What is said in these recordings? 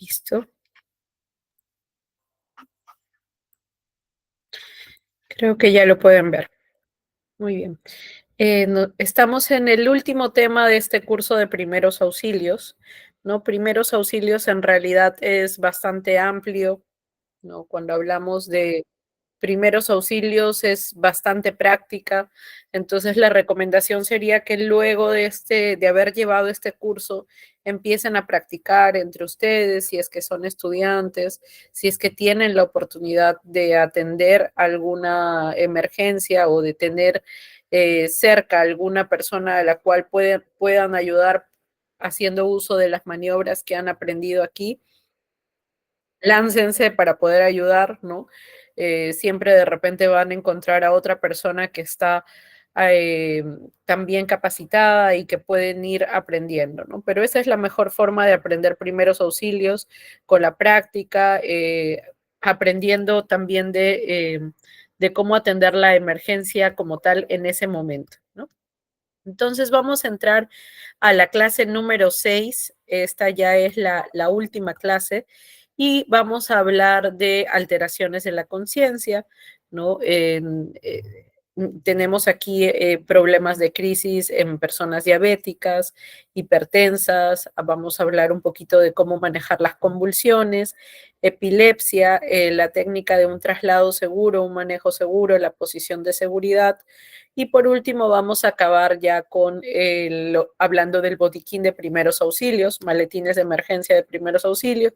Listo. Creo que ya lo pueden ver. Muy bien. Estamos en el último tema de este curso de primeros auxilios, ¿no? Primeros auxilios en realidad es bastante amplio, ¿no? Cuando hablamos de primeros auxilios es bastante práctica, entonces la recomendación sería que luego de haber llevado este curso, empiecen a practicar entre ustedes, si es que son estudiantes, si es que tienen la oportunidad de atender alguna emergencia o de tener cerca alguna persona a la cual puedan ayudar haciendo uso de las maniobras que han aprendido aquí. Láncense para poder ayudar, ¿no? Siempre de repente van a encontrar a otra persona que está eh, también capacitada y que pueden ir aprendiendo, ¿no? Pero esa es la mejor forma de aprender primeros auxilios con la práctica, aprendiendo también de cómo atender la emergencia como tal en ese momento, ¿no? Entonces vamos a entrar a la clase número 6. Esta ya es la última clase y vamos a hablar de alteraciones de la conciencia, ¿no? Tenemos aquí problemas de crisis en personas diabéticas, hipertensas, vamos a hablar un poquito de cómo manejar las convulsiones, epilepsia, la técnica de un traslado seguro, un manejo seguro, la posición de seguridad. Y por último, vamos a acabar ya con hablando del botiquín de primeros auxilios, maletines de emergencia de primeros auxilios,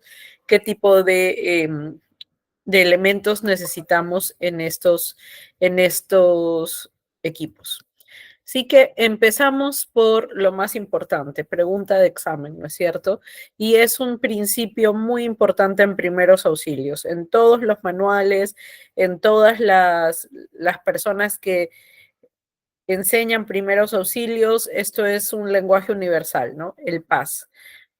qué tipo de elementos necesitamos en estos equipos. Así que empezamos por lo más importante, pregunta de examen, ¿no es cierto? Y es un principio muy importante en primeros auxilios, en todos los manuales, en todas las personas que enseñan primeros auxilios, esto es un lenguaje universal, ¿no? El PAS.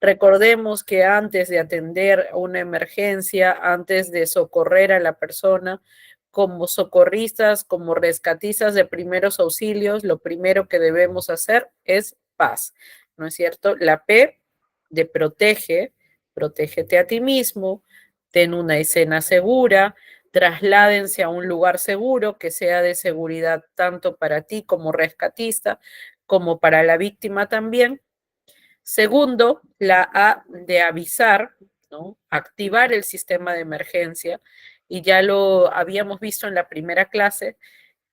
Recordemos que antes de atender una emergencia, antes de socorrer a la persona, como socorristas, como rescatistas de primeros auxilios, lo primero que debemos hacer es PAS, ¿no es cierto? La P de protege, protégete a ti mismo, ten una escena segura, trasládense a un lugar seguro que sea de seguridad tanto para ti como rescatista, como para la víctima también. Segundo, la A de avisar, ¿no? Activar el sistema de emergencia. Y ya lo habíamos visto en la primera clase,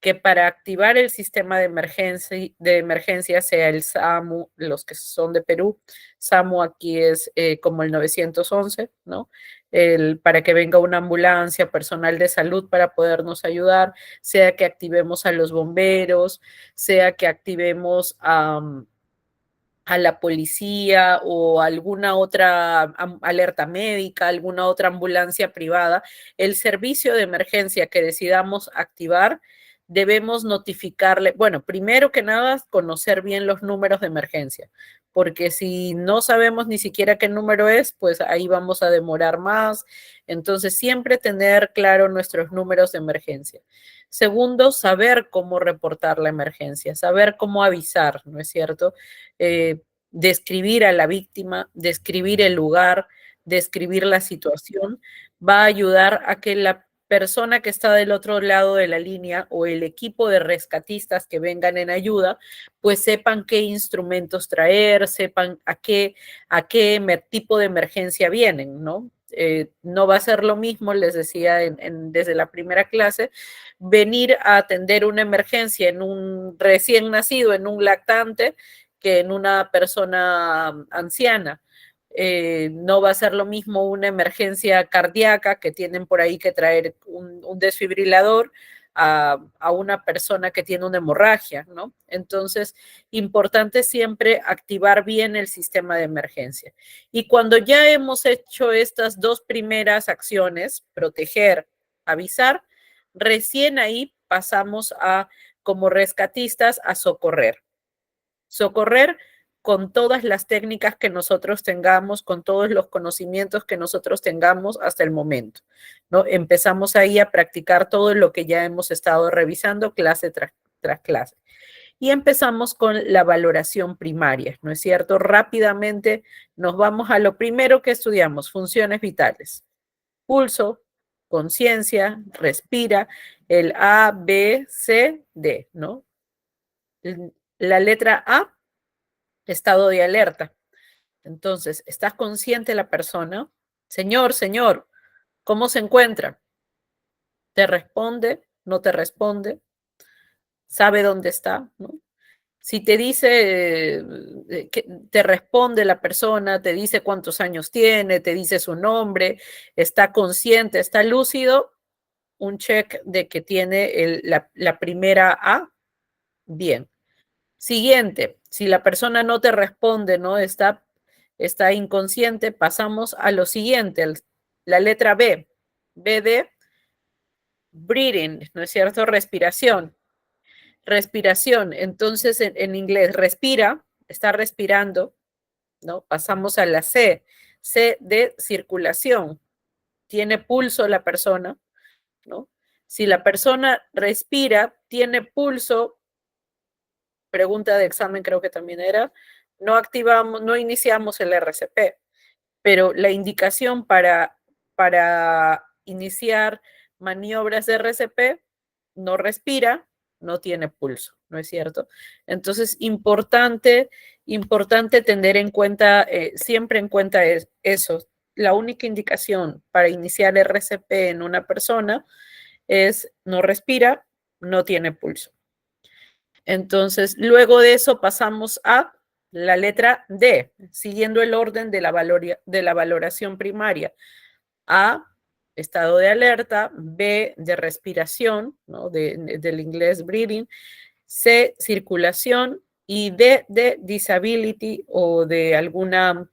que para activar el sistema de emergencia, sea el SAMU, los que son de Perú, SAMU aquí es como el 911, ¿no? Para que venga una ambulancia, personal de salud para podernos ayudar, sea que activemos a los bomberos, sea que activemos a la policía o alguna otra alerta médica, alguna otra ambulancia privada, el servicio de emergencia que decidamos activar, debemos notificarle, bueno, primero que nada, conocer bien los números de emergencia, porque si no sabemos ni siquiera qué número es, pues ahí vamos a demorar más. Entonces, siempre tener claro nuestros números de emergencia. Segundo, saber cómo reportar la emergencia, saber cómo avisar, ¿no es cierto? Describir a la víctima, describir el lugar, describir la situación, va a ayudar a que la persona que está del otro lado de la línea o el equipo de rescatistas que vengan en ayuda, pues sepan qué instrumentos traer, sepan a qué tipo de emergencia vienen, ¿no? No va a ser lo mismo, les decía desde la primera clase, venir a atender una emergencia en un recién nacido, en un lactante, que en una persona anciana. No va a ser lo mismo una emergencia cardíaca que tienen por ahí que traer un desfibrilador a una persona que tiene una hemorragia, ¿no? Entonces, importante siempre activar bien el sistema de emergencia. Y cuando ya hemos hecho estas dos primeras acciones, proteger, avisar, recién ahí pasamos como rescatistas, a socorrer. Socorrer con todas las técnicas que nosotros tengamos, con todos los conocimientos que nosotros tengamos hasta el momento, ¿no? Empezamos ahí a practicar todo lo que ya hemos estado revisando clase tras clase. Y empezamos con la valoración primaria, ¿no es cierto? Rápidamente nos vamos a lo primero que estudiamos, funciones vitales. Pulso, conciencia, respira, el A, B, C, D, ¿no? La letra A, estado de alerta. Entonces, ¿estás consciente la persona? Señor, señor, ¿cómo se encuentra? ¿Te responde? ¿No te responde? ¿Sabe dónde está? ¿No? Si te dice, que te responde la persona, te dice cuántos años tiene, te dice su nombre, está consciente, está lúcido, un check de que tiene la primera A, bien. Siguiente, si la persona no te responde, ¿no? Está inconsciente, pasamos a lo siguiente, la letra B. B de breathing, ¿no es cierto? Respiración. Respiración, entonces en inglés, respira, está respirando, ¿no? Pasamos a la C. C de circulación. Tiene pulso la persona, ¿no? Si la persona respira, tiene pulso, pregunta de examen creo que también era, no activamos, no iniciamos el RCP, pero la indicación para iniciar maniobras de RCP, no respira, no tiene pulso, ¿no es cierto? Entonces, importante tener en cuenta, siempre en cuenta eso. La única indicación para iniciar RCP en una persona es no respira, no tiene pulso. Entonces, luego de eso pasamos a la letra D, siguiendo el orden de la valoración primaria. A, estado de alerta, B, de respiración, ¿no? Del inglés breathing, C, circulación y D, de disability o de alguna,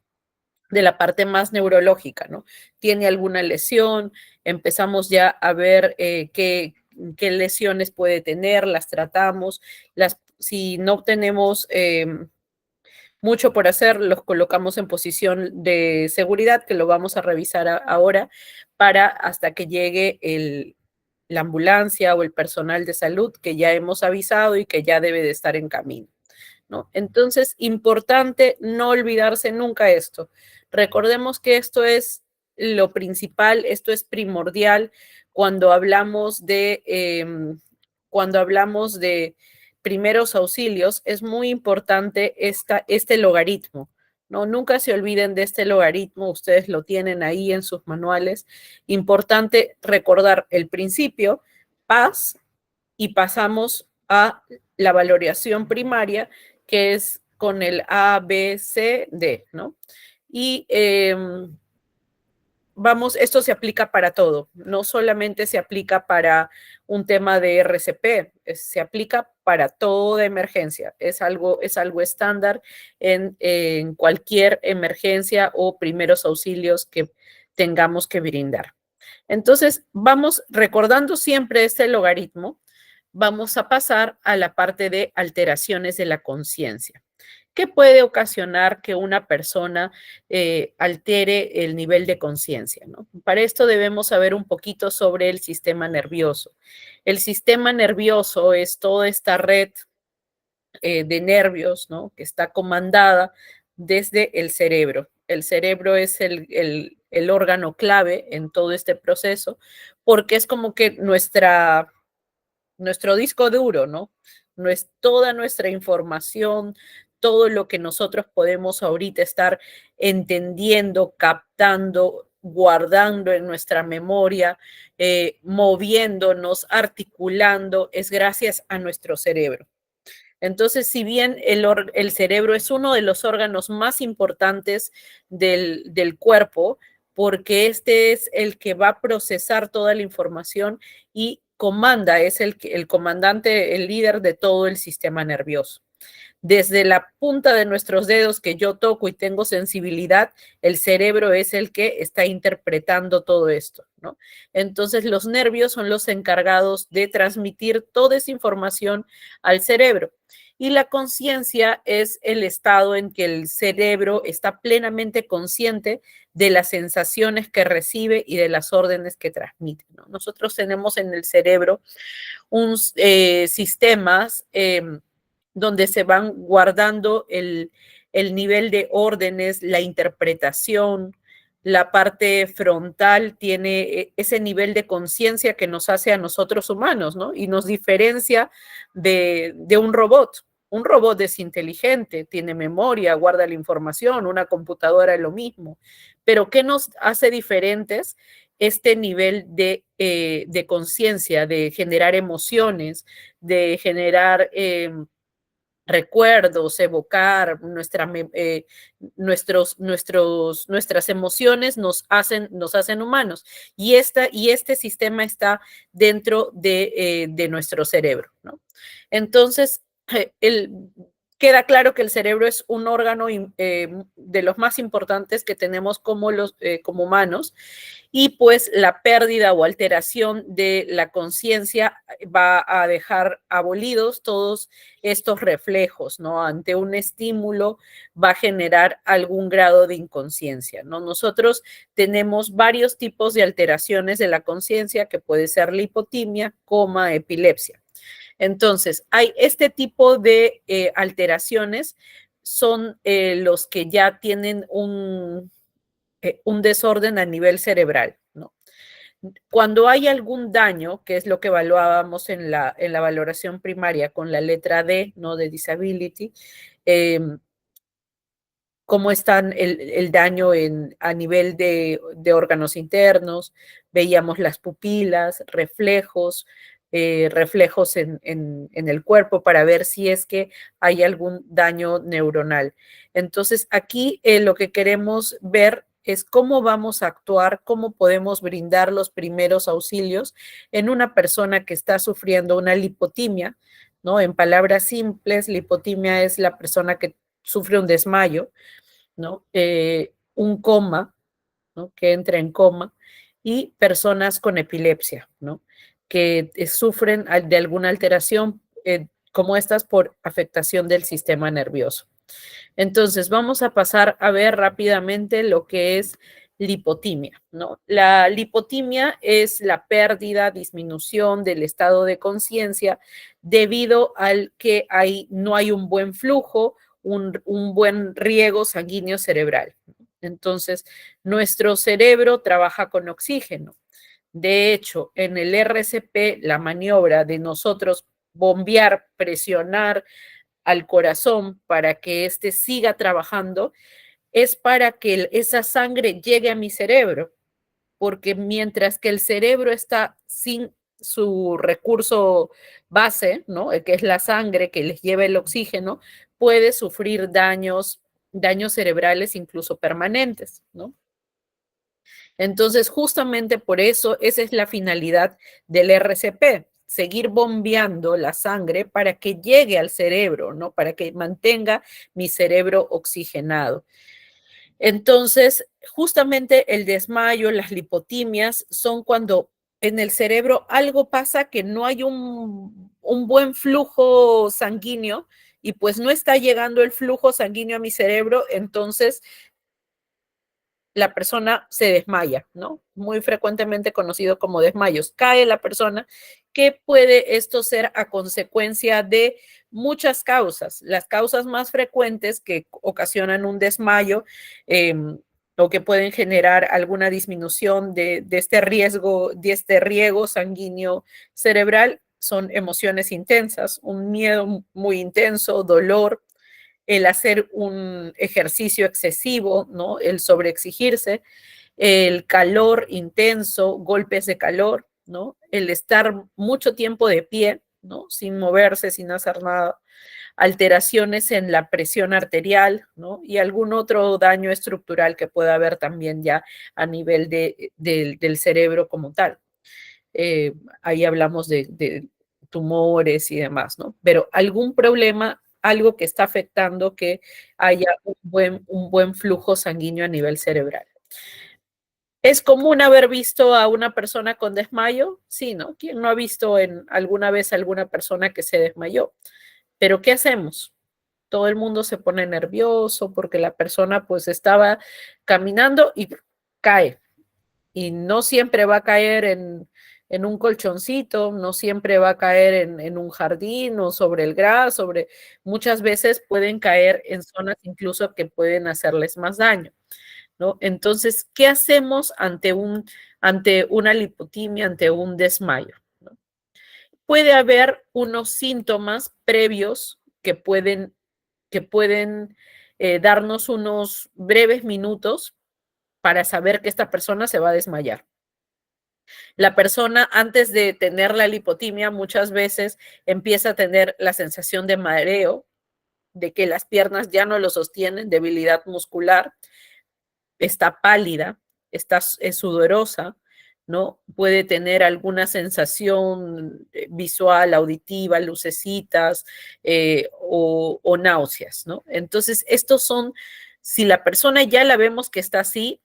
de la parte más neurológica, ¿no? Tiene alguna lesión, empezamos ya a ver qué lesiones puede tener, las tratamos, si no tenemos mucho por hacer, los colocamos en posición de seguridad, que lo vamos a revisar ahora, para hasta que llegue la ambulancia o el personal de salud que ya hemos avisado y que ya debe de estar en camino, ¿no? Entonces, importante no olvidarse nunca esto. Recordemos que esto es lo principal, esto es primordial cuando cuando hablamos de primeros auxilios, es muy importante este logaritmo, ¿no? Nunca se olviden de este logaritmo, ustedes lo tienen ahí en sus manuales. Importante recordar el principio, paz, y pasamos a la valoración primaria, que es con el A, B, C, D, ¿no? Y vamos, esto se aplica para todo, no solamente se aplica para un tema de RCP, se aplica para toda emergencia, es algo estándar en cualquier emergencia o primeros auxilios que tengamos que brindar. Entonces, vamos recordando siempre este logaritmo, vamos a pasar a la parte de alteraciones de la conciencia. ¿Qué puede ocasionar que una persona altere el nivel de conciencia, ¿no? Para esto debemos saber un poquito sobre el sistema nervioso. El sistema nervioso es toda esta red de nervios, ¿no? Que está comandada desde el cerebro. El cerebro es el órgano clave en todo este proceso porque es como que nuestro disco duro, ¿no? No es toda nuestra información, todo lo que nosotros podemos ahorita estar entendiendo, captando, guardando en nuestra memoria, moviéndonos, articulando, es gracias a nuestro cerebro. Entonces, si bien el cerebro es uno de los órganos más importantes del cuerpo, porque este es el que va a procesar toda la información y comanda, es el comandante, el líder de todo el sistema nervioso. Desde la punta de nuestros dedos que yo toco y tengo sensibilidad, el cerebro es el que está interpretando todo esto, ¿no? Entonces, los nervios son los encargados de transmitir toda esa información al cerebro. Y la conciencia es el estado en que el cerebro está plenamente consciente de las sensaciones que recibe y de las órdenes que transmite, ¿no? Nosotros tenemos en el cerebro sistemas donde se van guardando el nivel de órdenes, la interpretación. La parte frontal tiene ese nivel de conciencia que nos hace a nosotros humanos, ¿no? Y nos diferencia de un robot. Un robot es inteligente, tiene memoria, guarda la información, una computadora es lo mismo. Pero ¿qué nos hace diferentes? Este nivel de conciencia, de generar emociones, de generar recuerdos, evocar nuestras emociones nos hacen humanos. Y este sistema está dentro de nuestro cerebro, ¿no? Entonces, el, queda claro que el cerebro es un órgano de los más importantes que tenemos como humanos, y pues la pérdida o alteración de la conciencia va a dejar abolidos todos estos reflejos, ¿no? Ante un estímulo va a generar algún grado de inconsciencia, ¿no? Nosotros tenemos varios tipos de alteraciones de la conciencia, que puede ser la hipotimia, coma, epilepsia. Entonces, hay este tipo de alteraciones, son los que ya tienen un desorden a nivel cerebral, ¿no? Cuando hay algún daño, que es lo que evaluábamos en la valoración primaria con la letra D, ¿no? De disability, eh, cómo están el daño a nivel de órganos internos, veíamos las pupilas, reflejos, reflejos en el cuerpo para ver si es que hay algún daño neuronal. Entonces, aquí lo que queremos ver es cómo vamos a actuar, cómo podemos brindar los primeros auxilios en una persona que está sufriendo una lipotimia, ¿no? En palabras simples, lipotimia es la persona que sufre un desmayo, ¿no? Un coma, ¿no? Que entra en coma, y personas con epilepsia, ¿no? Que sufren de alguna alteración como estas por afectación del sistema nervioso. Entonces, vamos a pasar a ver rápidamente lo que es lipotimia, ¿no? La lipotimia es la pérdida, disminución del estado de conciencia debido al que no hay un buen flujo, un buen riego sanguíneo cerebral. Entonces, nuestro cerebro trabaja con oxígeno. De hecho, en el RCP, la maniobra de nosotros bombear, presionar al corazón para que éste siga trabajando, es para que esa sangre llegue a mi cerebro, porque mientras que el cerebro está sin su recurso base, ¿no? Que es la sangre que les lleva el oxígeno, puede sufrir daños cerebrales incluso permanentes, ¿no? Entonces, justamente por eso, esa es la finalidad del RCP, seguir bombeando la sangre para que llegue al cerebro, ¿no? Para que mantenga mi cerebro oxigenado. Entonces, justamente el desmayo, las lipotimias, son cuando en el cerebro algo pasa, que no hay un buen flujo sanguíneo, y pues no está llegando el flujo sanguíneo a mi cerebro, entonces la persona se desmaya, ¿no? Muy frecuentemente conocido como desmayos. Cae la persona, que puede esto ser a consecuencia de muchas causas. Las causas más frecuentes que ocasionan un desmayo o que pueden generar alguna disminución de este riesgo, de este riego sanguíneo cerebral, son emociones intensas, un miedo muy intenso, dolor, el hacer un ejercicio excesivo, ¿no? El sobreexigirse, el calor intenso, golpes de calor, ¿no? El estar mucho tiempo de pie, ¿no? Sin moverse, sin hacer nada, alteraciones en la presión arterial, ¿no? Y algún otro daño estructural que pueda haber también ya a nivel del cerebro como tal. Ahí hablamos de tumores y demás, ¿no? Pero algún problema, algo que está afectando que haya un buen flujo sanguíneo a nivel cerebral. ¿Es común haber visto a una persona con desmayo? Sí, ¿no? ¿Quién no ha visto alguna vez a alguna persona que se desmayó? Pero ¿qué hacemos? Todo el mundo se pone nervioso porque la persona pues estaba caminando y cae. Y no siempre va a caer en un colchoncito, no siempre va a caer en un jardín o sobre el gras, muchas veces pueden caer en zonas incluso que pueden hacerles más daño, ¿no? Entonces, ¿qué hacemos ante una lipotimia, ante un desmayo? ¿No? Puede haber unos síntomas previos que pueden darnos unos breves minutos para saber que esta persona se va a desmayar. La persona antes de tener la lipotimia muchas veces empieza a tener la sensación de mareo, de que las piernas ya no lo sostienen, debilidad muscular, está pálida, es sudorosa, ¿no? Puede tener alguna sensación visual, auditiva, lucecitas o náuseas, ¿no? Entonces, estos son, si la persona ya la vemos que está así,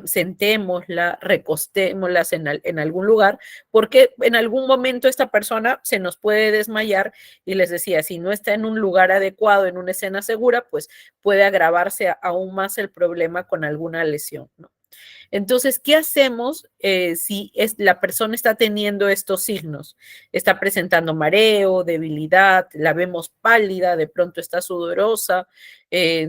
sentémosla, recostémosla en algún lugar, porque en algún momento esta persona se nos puede desmayar y les decía, si no está en un lugar adecuado, en una escena segura, pues puede agravarse aún más el problema con alguna lesión, ¿no? Entonces, ¿qué hacemos si la persona está teniendo estos signos? Está presentando mareo, debilidad, la vemos pálida, de pronto está sudorosa,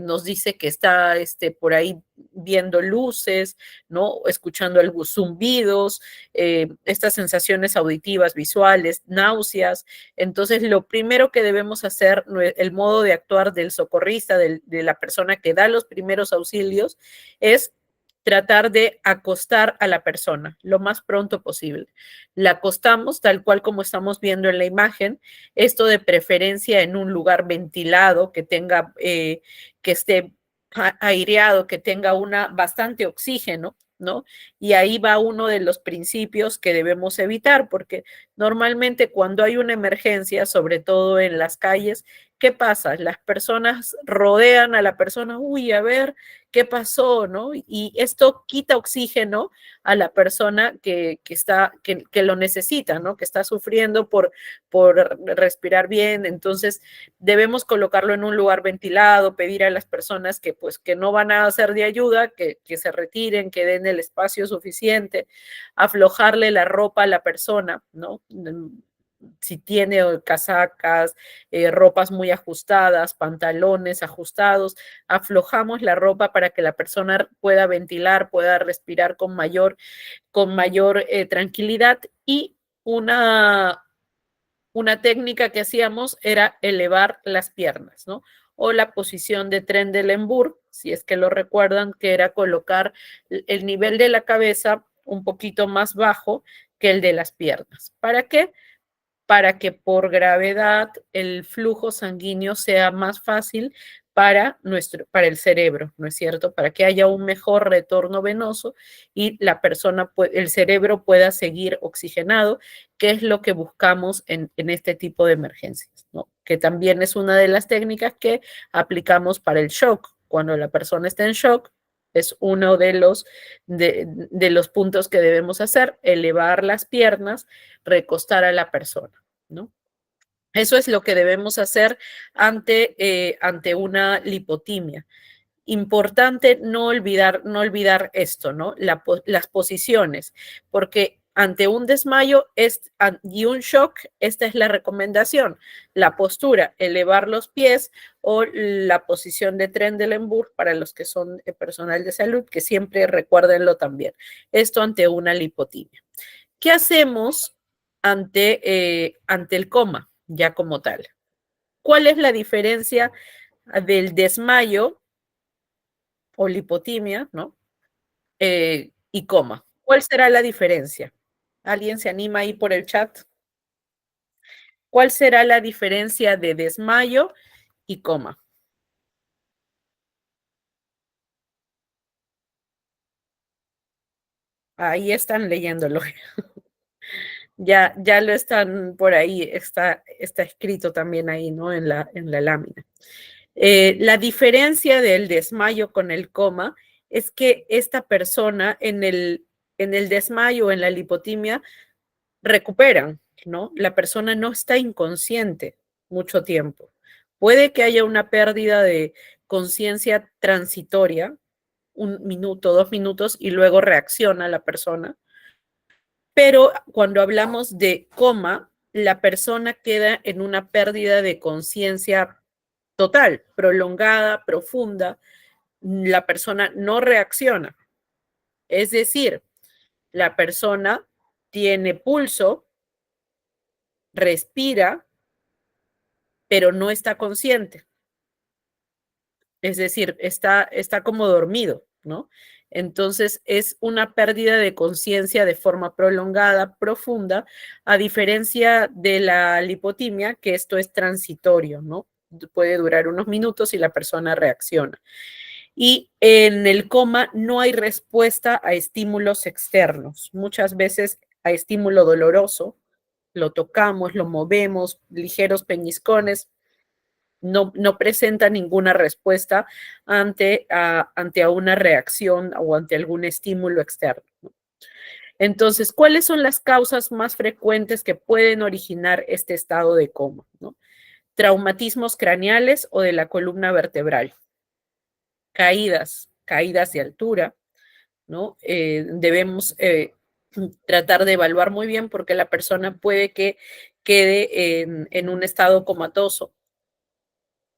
nos dice que está por ahí viendo luces, ¿no? Escuchando algunos zumbidos, estas sensaciones auditivas, visuales, náuseas. Entonces, lo primero que debemos hacer, el modo de actuar del socorrista, de la persona que da los primeros auxilios, es tratar de acostar a la persona lo más pronto posible. La acostamos tal cual como estamos viendo en la imagen, esto de preferencia en un lugar ventilado, que esté aireado, que tenga bastante oxígeno, ¿no? Y ahí va uno de los principios que debemos evitar, porque normalmente cuando hay una emergencia, sobre todo en las calles, ¿qué pasa? Las personas rodean a la persona, uy, a ver, ¿qué pasó? ¿No? Y esto quita oxígeno a la persona que lo necesita, ¿no? Que está sufriendo por respirar bien. Entonces, debemos colocarlo en un lugar ventilado, pedir a las personas que no van a ser de ayuda, que se retiren, que den el espacio suficiente, aflojarle la ropa a la persona, ¿no? Si tiene casacas, ropas muy ajustadas, pantalones ajustados, aflojamos la ropa para que la persona pueda ventilar, pueda respirar con mayor tranquilidad. Y una técnica que hacíamos era elevar las piernas, ¿no? O la posición de Trendelenburg, si es que lo recuerdan, que era colocar el nivel de la cabeza un poquito más bajo que el de las piernas. ¿Para qué? Para que por gravedad el flujo sanguíneo sea más fácil para el cerebro, ¿no es cierto? Para que haya un mejor retorno venoso y el cerebro pueda seguir oxigenado, que es lo que buscamos en este tipo de emergencias, ¿no? Que también es una de las técnicas que aplicamos para el shock. Cuando la persona está en shock, es uno de los puntos que debemos hacer, elevar las piernas, recostar a la persona, ¿no? Eso es lo que debemos hacer ante una lipotimia. Importante no olvidar esto, ¿no? Las posiciones, porque ante un desmayo y un shock, esta es la recomendación. La postura, elevar los pies, o la posición de Trendelenburg para los que son personal de salud, que siempre recuérdenlo también. Esto ante una lipotimia. ¿Qué hacemos ante el coma, ya como tal? ¿Cuál es la diferencia del desmayo o lipotimia, ¿no? Y coma? ¿Cuál será la diferencia? ¿Alguien se anima ahí por el chat? ¿Cuál será la diferencia de desmayo y coma? Ahí están leyéndolo. Ya lo están por ahí, está escrito también ahí, ¿no? En la lámina. La diferencia del desmayo con el coma es que esta persona en el desmayo, en la lipotimia, recuperan, ¿no? La persona no está inconsciente mucho tiempo. Puede que haya una pérdida de conciencia transitoria, 1 minuto, 2 minutos, y luego reacciona la persona, Pero cuando hablamos de coma, la persona queda en una pérdida de conciencia total, prolongada, profunda. La persona no reacciona. Es decir, la persona tiene pulso, respira, pero no está consciente. Es decir, está como dormido, ¿no? Entonces es una pérdida de conciencia de forma prolongada, profunda, a diferencia de la lipotimia, que esto es transitorio, ¿no? Puede durar unos minutos y la persona reacciona. Y en el coma no hay respuesta a estímulos externos. Muchas veces a estímulo doloroso, lo tocamos, lo movemos, ligeros peñiscones, no presenta ninguna respuesta ante una reacción o ante algún estímulo externo. Entonces, ¿cuáles son las causas más frecuentes que pueden originar este estado de coma, ¿no? Traumatismos craneales o de la columna vertebral, caídas de altura, ¿no? Debemos tratar de evaluar muy bien porque la persona puede que quede en un estado comatoso.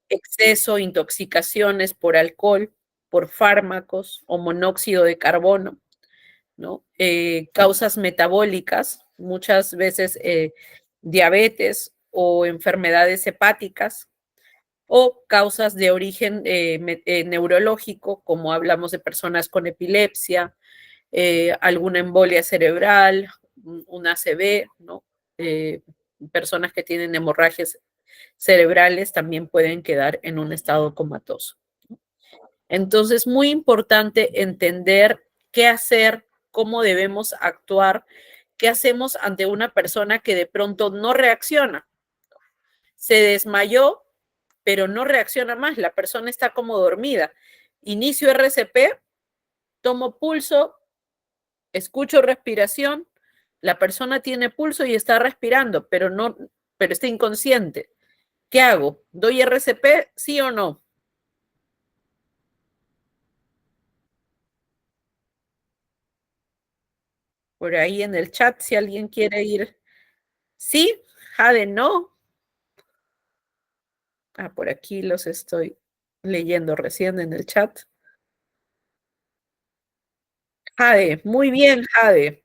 Exceso, intoxicaciones por alcohol, por fármacos o monóxido de carbono, ¿no? Causas metabólicas, muchas veces diabetes o enfermedades hepáticas, o causas de origen neurológico, como hablamos de personas con epilepsia, alguna embolia cerebral, un ACV, ¿no? Personas que tienen hemorragias cerebrales también pueden quedar en un estado comatoso. Entonces, muy importante entender qué hacer, cómo debemos actuar, qué hacemos ante una persona que de pronto no reacciona. Se desmayó, pero no reacciona más, la persona está como dormida. Inicio RCP, tomo pulso, escucho respiración, la persona tiene pulso y está respirando, pero está inconsciente. ¿Qué hago? ¿Doy RCP, sí o no? Por ahí en el chat, si alguien quiere ir. Sí, Jade, no. Ah, por aquí los estoy leyendo recién en el chat. Jade, muy bien, Jade.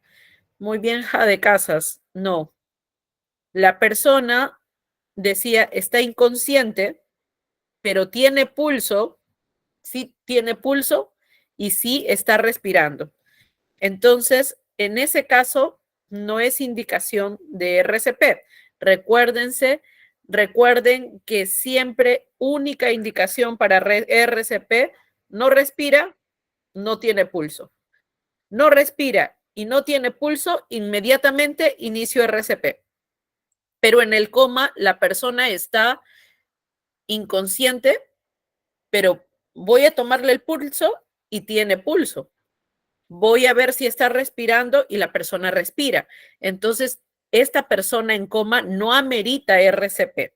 Muy bien, Jade Casas. No. La persona decía, está inconsciente, pero tiene pulso, sí tiene pulso y sí está respirando. Entonces, en ese caso, no es indicación de RCP. Recuerden que siempre única indicación para RCP, no respira, no tiene pulso. No respira y no tiene pulso, inmediatamente inicio RCP. Pero en el coma, la persona está inconsciente, pero voy a tomarle el pulso y tiene pulso. Voy a ver si está respirando y la persona respira. Entonces, esta persona en coma no amerita RCP,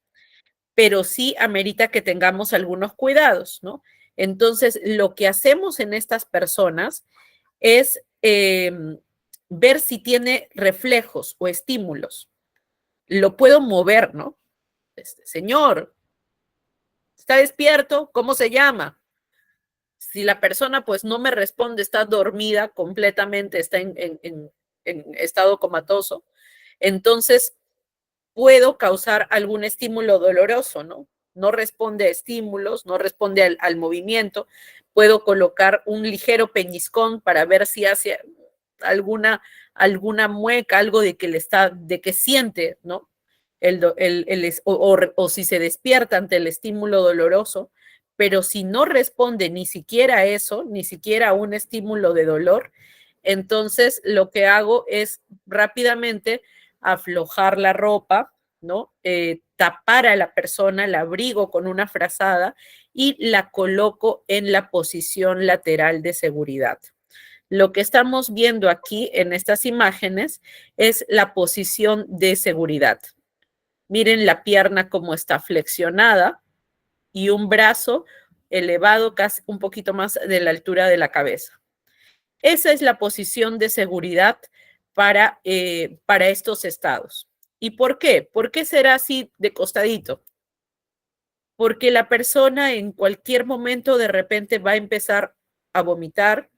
pero sí amerita que tengamos algunos cuidados, ¿no? Entonces, lo que hacemos en estas personas es ver si tiene reflejos o estímulos. Lo puedo mover, ¿no? Señor, ¿está despierto? ¿Cómo se llama? Si la persona pues no me responde, está dormida completamente, está en estado comatoso, entonces puedo causar algún estímulo doloroso, ¿no? No responde a estímulos, no responde al movimiento, puedo colocar un ligero peñiscón para ver si hace alguna mueca, algo de que siente, ¿no? O si se despierta ante el estímulo doloroso, pero si no responde ni siquiera a eso, ni siquiera a un estímulo de dolor, entonces lo que hago es rápidamente aflojar la ropa, ¿no? Tapar a la persona, la abrigo con una frazada y la coloco en la posición lateral de seguridad. Lo que estamos viendo aquí en estas imágenes es la posición de seguridad. Miren la pierna como está flexionada y un brazo elevado casi un poquito más de la altura de la cabeza. Esa es la posición de seguridad para estos estados. ¿Y por qué? ¿Por qué será así de costadito? Porque la persona en cualquier momento de repente va a empezar a vomitar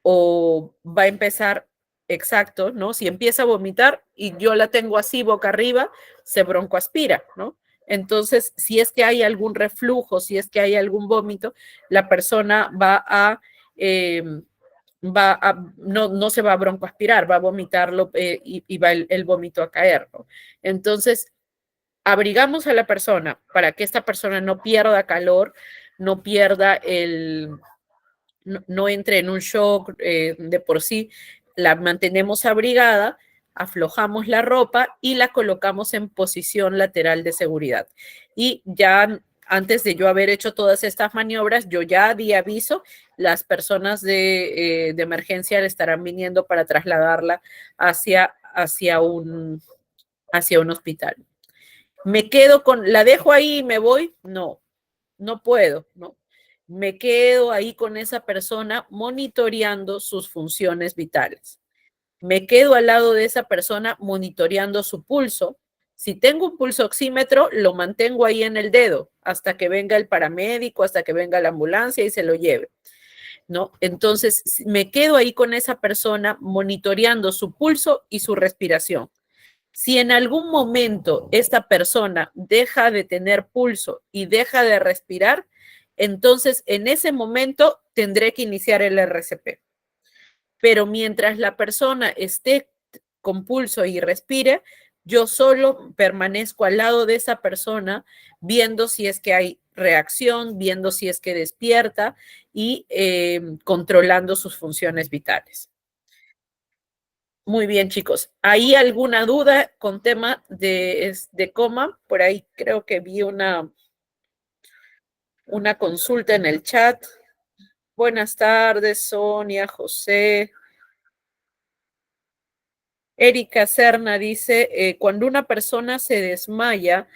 o va a empezar, exacto, ¿no? Si empieza a vomitar y yo la tengo así boca arriba, se broncoaspira, ¿no? Entonces, si es que hay algún reflujo, si es que hay algún vómito, la persona no se va a broncoaspirar, va a vomitarlo y va el vómito a caer, ¿no? Entonces, abrigamos a la persona para que esta persona no pierda calor, no pierda no entre en un shock de por sí, la mantenemos abrigada, aflojamos la ropa y la colocamos en posición lateral de seguridad. Y ya antes de yo haber hecho todas estas maniobras, yo ya di aviso, las personas de emergencia le estarán viniendo para trasladarla hacia un hospital. ¿Me quedo la dejo ahí y me voy? No, no puedo, ¿no? Me quedo ahí con esa persona monitoreando sus funciones vitales. Me quedo al lado de esa persona monitoreando su pulso. Si tengo un pulso oxímetro, lo mantengo ahí en el dedo hasta que venga el paramédico, hasta que venga la ambulancia y se lo lleve, ¿no? Entonces, me quedo ahí con esa persona monitoreando su pulso y su respiración. Si en algún momento esta persona deja de tener pulso y deja de respirar, entonces en ese momento tendré que iniciar el RCP. Pero mientras la persona esté con pulso y respire, yo solo permanezco al lado de esa persona viendo si es que hay reacción, viendo si es que despierta y controlando sus funciones vitales. Muy bien, chicos. ¿Hay alguna duda con tema de coma? Por ahí creo que vi una consulta en el chat. Buenas tardes, Sonia, José. Erika Serna dice, cuando una persona se desmaya,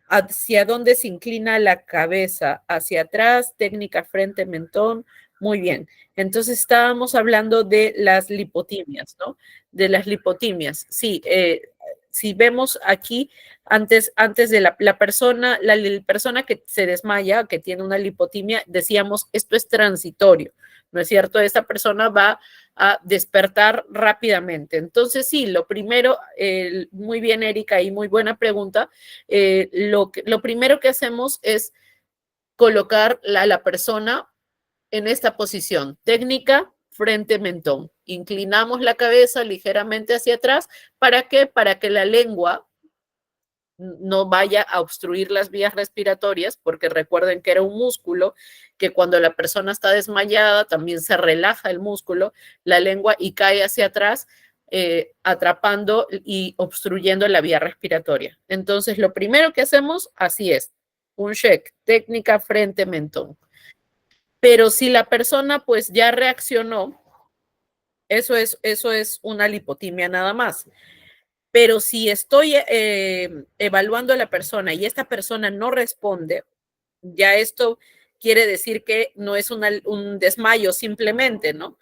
¿hacia dónde se inclina la cabeza? ¿Hacia atrás? ¿Técnica frente, mentón? Muy bien. Entonces estábamos hablando de las lipotimias, ¿no? De las lipotimias. Sí, si vemos aquí, antes de la persona que se desmaya, que tiene una lipotimia, decíamos, esto es transitorio, ¿no es cierto? Esta persona va a despertar rápidamente. Entonces, sí, lo primero, muy bien, Erika, y muy buena pregunta. Lo primero que hacemos es colocar a la persona en esta posición, técnica frente mentón. Inclinamos la cabeza ligeramente hacia atrás. ¿Para qué? Para que la lengua no vaya a obstruir las vías respiratorias, porque recuerden que era un músculo que cuando la persona está desmayada también se relaja el músculo, la lengua y cae hacia atrás, atrapando y obstruyendo la vía respiratoria. Entonces, lo primero que hacemos, así es, un check, técnica frente mentón. Pero si la persona pues ya reaccionó, eso es una lipotimia nada más. Pero si estoy evaluando a la persona y esta persona no responde, ya esto quiere decir que no es un desmayo simplemente, ¿no?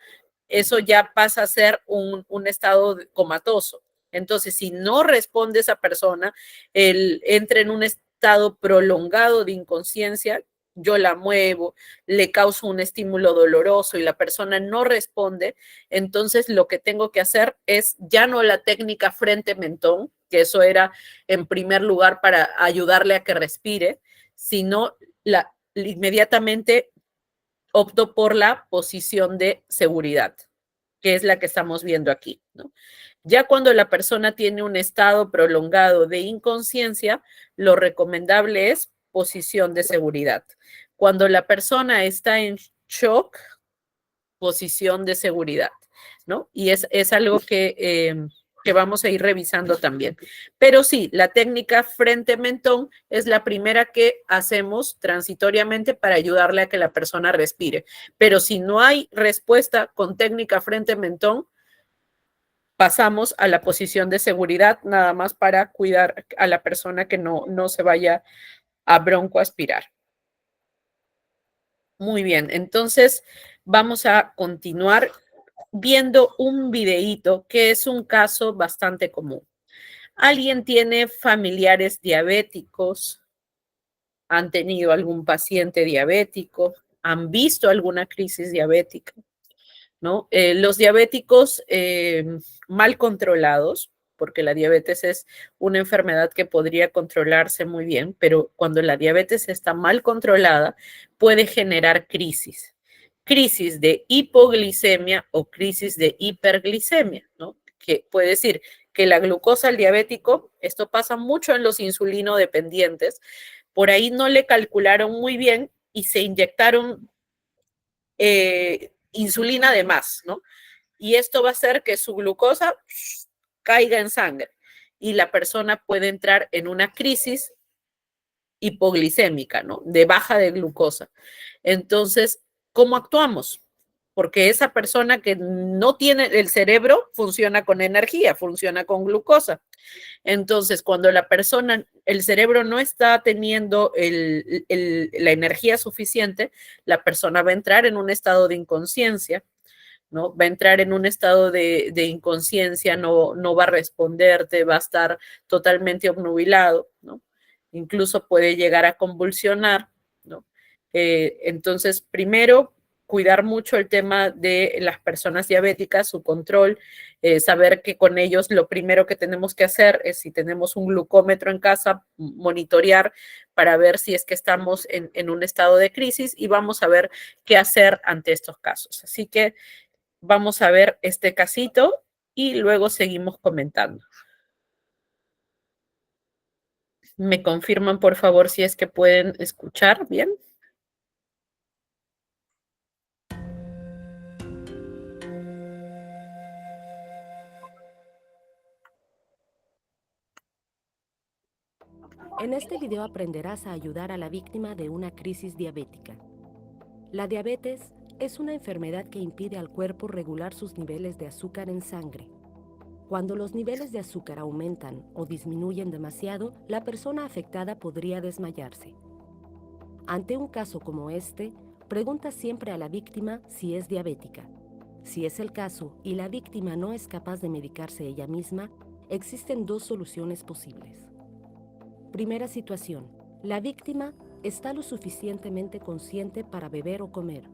Eso ya pasa a ser un estado comatoso. Entonces, si no responde esa persona, entra en un estado prolongado de inconsciencia, yo la muevo, le causo un estímulo doloroso y la persona no responde, entonces lo que tengo que hacer es ya no la técnica frente-mentón, que eso era en primer lugar para ayudarle a que respire, sino inmediatamente opto por la posición de seguridad, que es la que estamos viendo aquí, ¿no? Ya cuando la persona tiene un estado prolongado de inconsciencia, lo recomendable es posición de seguridad. Cuando la persona está en shock, posición de seguridad, ¿no? Y es algo que vamos a ir revisando también. Pero sí, la técnica frente-mentón es la primera que hacemos transitoriamente para ayudarle a que la persona respire. Pero si no hay respuesta con técnica frente-mentón, pasamos a la posición de seguridad nada más para cuidar a la persona que no se vaya a broncoaspirar. Muy bien, entonces vamos a continuar viendo un videíto que es un caso bastante común. Alguien tiene familiares diabéticos, han tenido algún paciente diabético, han visto alguna crisis diabética, ¿no? Los diabéticos mal controlados, porque la diabetes es una enfermedad que podría controlarse muy bien, pero cuando la diabetes está mal controlada, puede generar crisis de hipoglicemia o crisis de hiperglicemia, ¿no? Que puede decir que la glucosa al diabético, esto pasa mucho en los insulino dependientes, por ahí no le calcularon muy bien y se inyectaron insulina de más, ¿no? Y esto va a hacer que su glucosa caiga en sangre y la persona puede entrar en una crisis hipoglicémica, ¿no? De baja de glucosa. Entonces, ¿cómo actuamos? Porque esa persona que no tiene el cerebro funciona con energía, funciona con glucosa. Entonces, cuando la persona, el cerebro no está teniendo la energía suficiente, la persona va a entrar en un estado de inconsciencia, ¿no? Va a entrar en un estado de inconsciencia, no va a responderte, va a estar totalmente obnubilado, ¿no? Incluso puede llegar a convulsionar, ¿no? Entonces, primero, cuidar mucho el tema de las personas diabéticas, su control, saber que con ellos lo primero que tenemos que hacer es, si tenemos un glucómetro en casa, monitorear para ver si es que estamos en un estado de crisis y vamos a ver qué hacer ante estos casos. Así que vamos a ver este casito y luego seguimos comentando. ¿Me confirman, por favor, si es que pueden escuchar bien? En este video aprenderás a ayudar a la víctima de una crisis diabética. La diabetes es una enfermedad que impide al cuerpo regular sus niveles de azúcar en sangre. Cuando los niveles de azúcar aumentan o disminuyen demasiado, la persona afectada podría desmayarse. Ante un caso como este, pregunta siempre a la víctima si es diabética. Si es el caso y la víctima no es capaz de medicarse ella misma, existen dos soluciones posibles. Primera situación. La víctima está lo suficientemente consciente para beber o comer.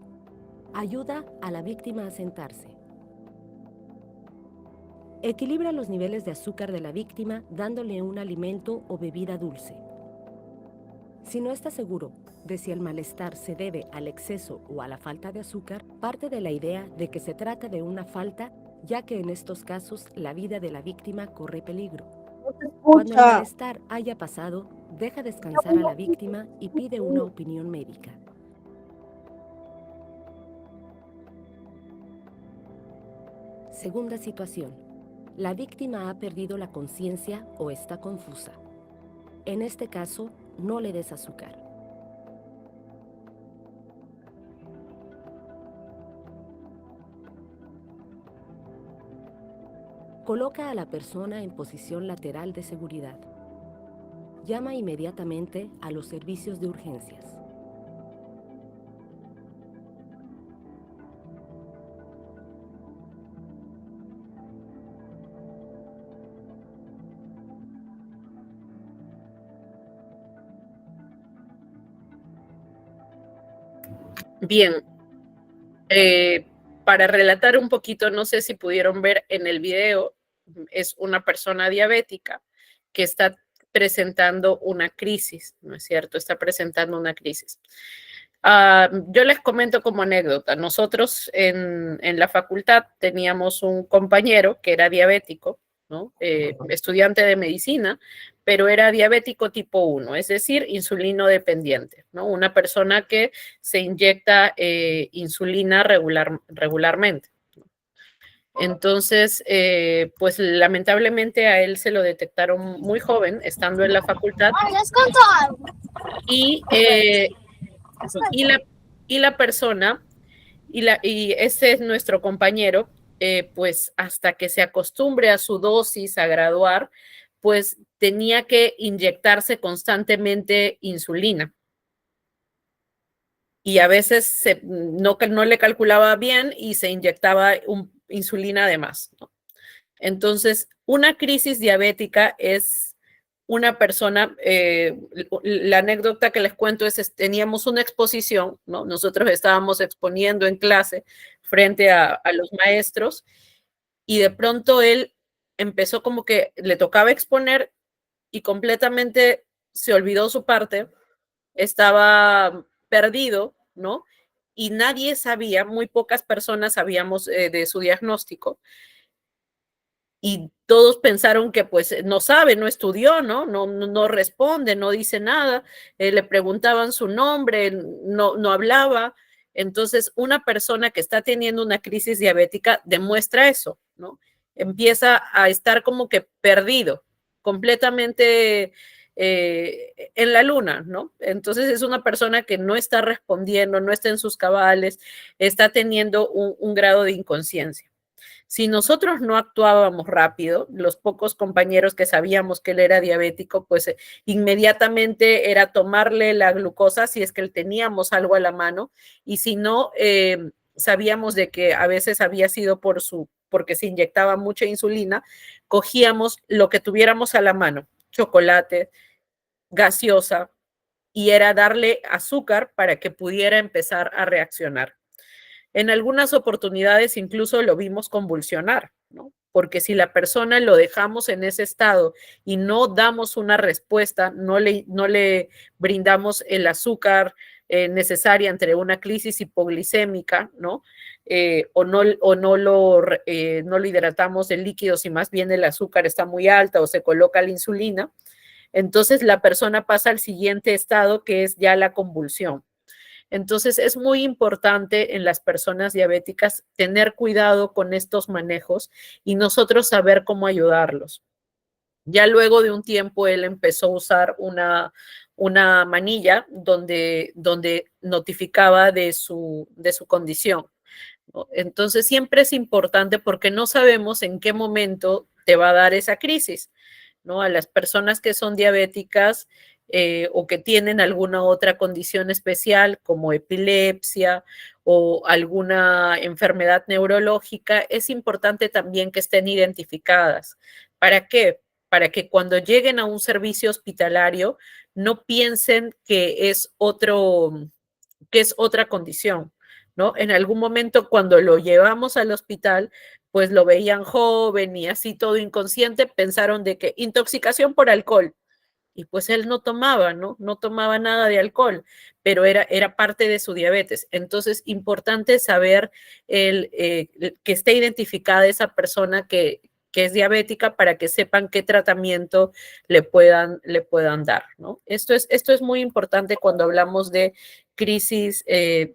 Ayuda a la víctima a sentarse. Equilibra los niveles de azúcar de la víctima dándole un alimento o bebida dulce. Si no está seguro de si el malestar se debe al exceso o a la falta de azúcar, parte de la idea de que se trata de una falta, ya que en estos casos la vida de la víctima corre peligro. Cuando el malestar haya pasado, deja descansar a la víctima y pide una opinión médica. Segunda situación. La víctima ha perdido la conciencia o está confusa. En este caso, no le des azúcar. Coloca a la persona en posición lateral de seguridad. Llama inmediatamente a los servicios de urgencias. Bien, para relatar un poquito, no sé si pudieron ver en el video, es una persona diabética que está presentando una crisis, ¿no es cierto? Está presentando una crisis. Yo les comento como anécdota, nosotros en la facultad teníamos un compañero que era diabético, ¿no? Estudiante de medicina, pero era diabético tipo 1, es decir, insulino dependiente, ¿no? Una persona que se inyecta insulina regularmente. Entonces, pues lamentablemente a él se lo detectaron muy joven, estando en la facultad, y, y, la, y la persona, y ese es nuestro compañero, pues hasta que se acostumbre a su dosis, a graduar, pues tenía que inyectarse constantemente insulina. y a veces no le calculaba bien y se inyectaba insulina además, ¿no? Entonces, una crisis diabética es una persona, la anécdota que les cuento es, teníamos una exposición, ¿no? Nosotros estábamos exponiendo en clase frente a los maestros y de pronto él empezó como que le tocaba exponer y completamente se olvidó su parte, estaba perdido, ¿no? Y nadie sabía, muy pocas personas sabíamos de su diagnóstico y todos pensaron que pues no sabe, no estudió, no responde, no dice nada, le preguntaban su nombre, no hablaba. Entonces, una persona que está teniendo una crisis diabética demuestra eso, ¿no? Empieza a estar como que perdido, completamente en la luna, ¿no? Entonces es una persona que no está respondiendo, no está en sus cabales, está teniendo un grado de inconsciencia. Si nosotros no actuábamos rápido, los pocos compañeros que sabíamos que él era diabético, pues inmediatamente era tomarle la glucosa si es que teníamos algo a la mano y si no, sabíamos de que a veces había sido porque se inyectaba mucha insulina, cogíamos lo que tuviéramos a la mano, chocolate, gaseosa, y era darle azúcar para que pudiera empezar a reaccionar. En algunas oportunidades incluso lo vimos convulsionar, ¿no? Porque si la persona lo dejamos en ese estado y no damos una respuesta, no le brindamos el azúcar necesaria entre una crisis hipoglicémica, ¿no? No lo hidratamos el líquido si más bien el azúcar está muy alta o se coloca la insulina, entonces la persona pasa al siguiente estado que es ya la convulsión. Entonces, es muy importante en las personas diabéticas tener cuidado con estos manejos y nosotros saber cómo ayudarlos. Ya luego de un tiempo, él empezó a usar una manilla donde notificaba de su condición, ¿no? Entonces, siempre es importante porque no sabemos en qué momento te va a dar esa crisis, ¿no? A las personas que son diabéticas o que tienen alguna otra condición especial como epilepsia o alguna enfermedad neurológica, es importante también que estén identificadas. ¿Para qué? Para que cuando lleguen a un servicio hospitalario no piensen que es otra condición, ¿no? En algún momento cuando lo llevamos al hospital, pues lo veían joven y así todo inconsciente, pensaron de que intoxicación por alcohol. Y pues él no tomaba, ¿no? No tomaba nada de alcohol, pero era parte de su diabetes. Entonces, importante saber que esté identificada esa persona que es diabética para que sepan qué tratamiento le puedan dar, ¿no? Esto es muy importante cuando hablamos de crisis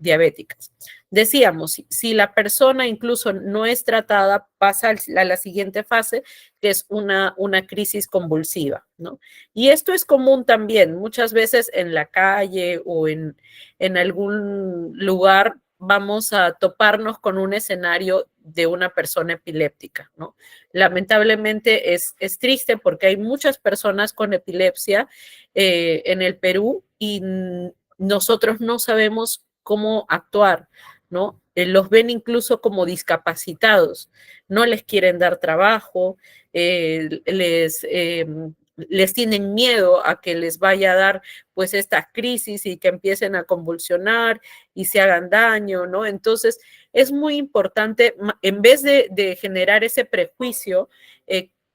diabéticas. Decíamos, si la persona incluso no es tratada, pasa a la siguiente fase, que es una crisis convulsiva, ¿no? Y esto es común también, muchas veces en la calle o en algún lugar vamos a toparnos con un escenario de una persona epiléptica, ¿no? Lamentablemente es triste porque hay muchas personas con epilepsia en el Perú y nosotros no sabemos cómo actuar, ¿no? Los ven incluso como discapacitados, no les quieren dar trabajo, les tienen miedo a que les vaya a dar pues esta crisis y que empiecen a convulsionar y se hagan daño, ¿no? Entonces es muy importante, en vez de generar ese prejuicio,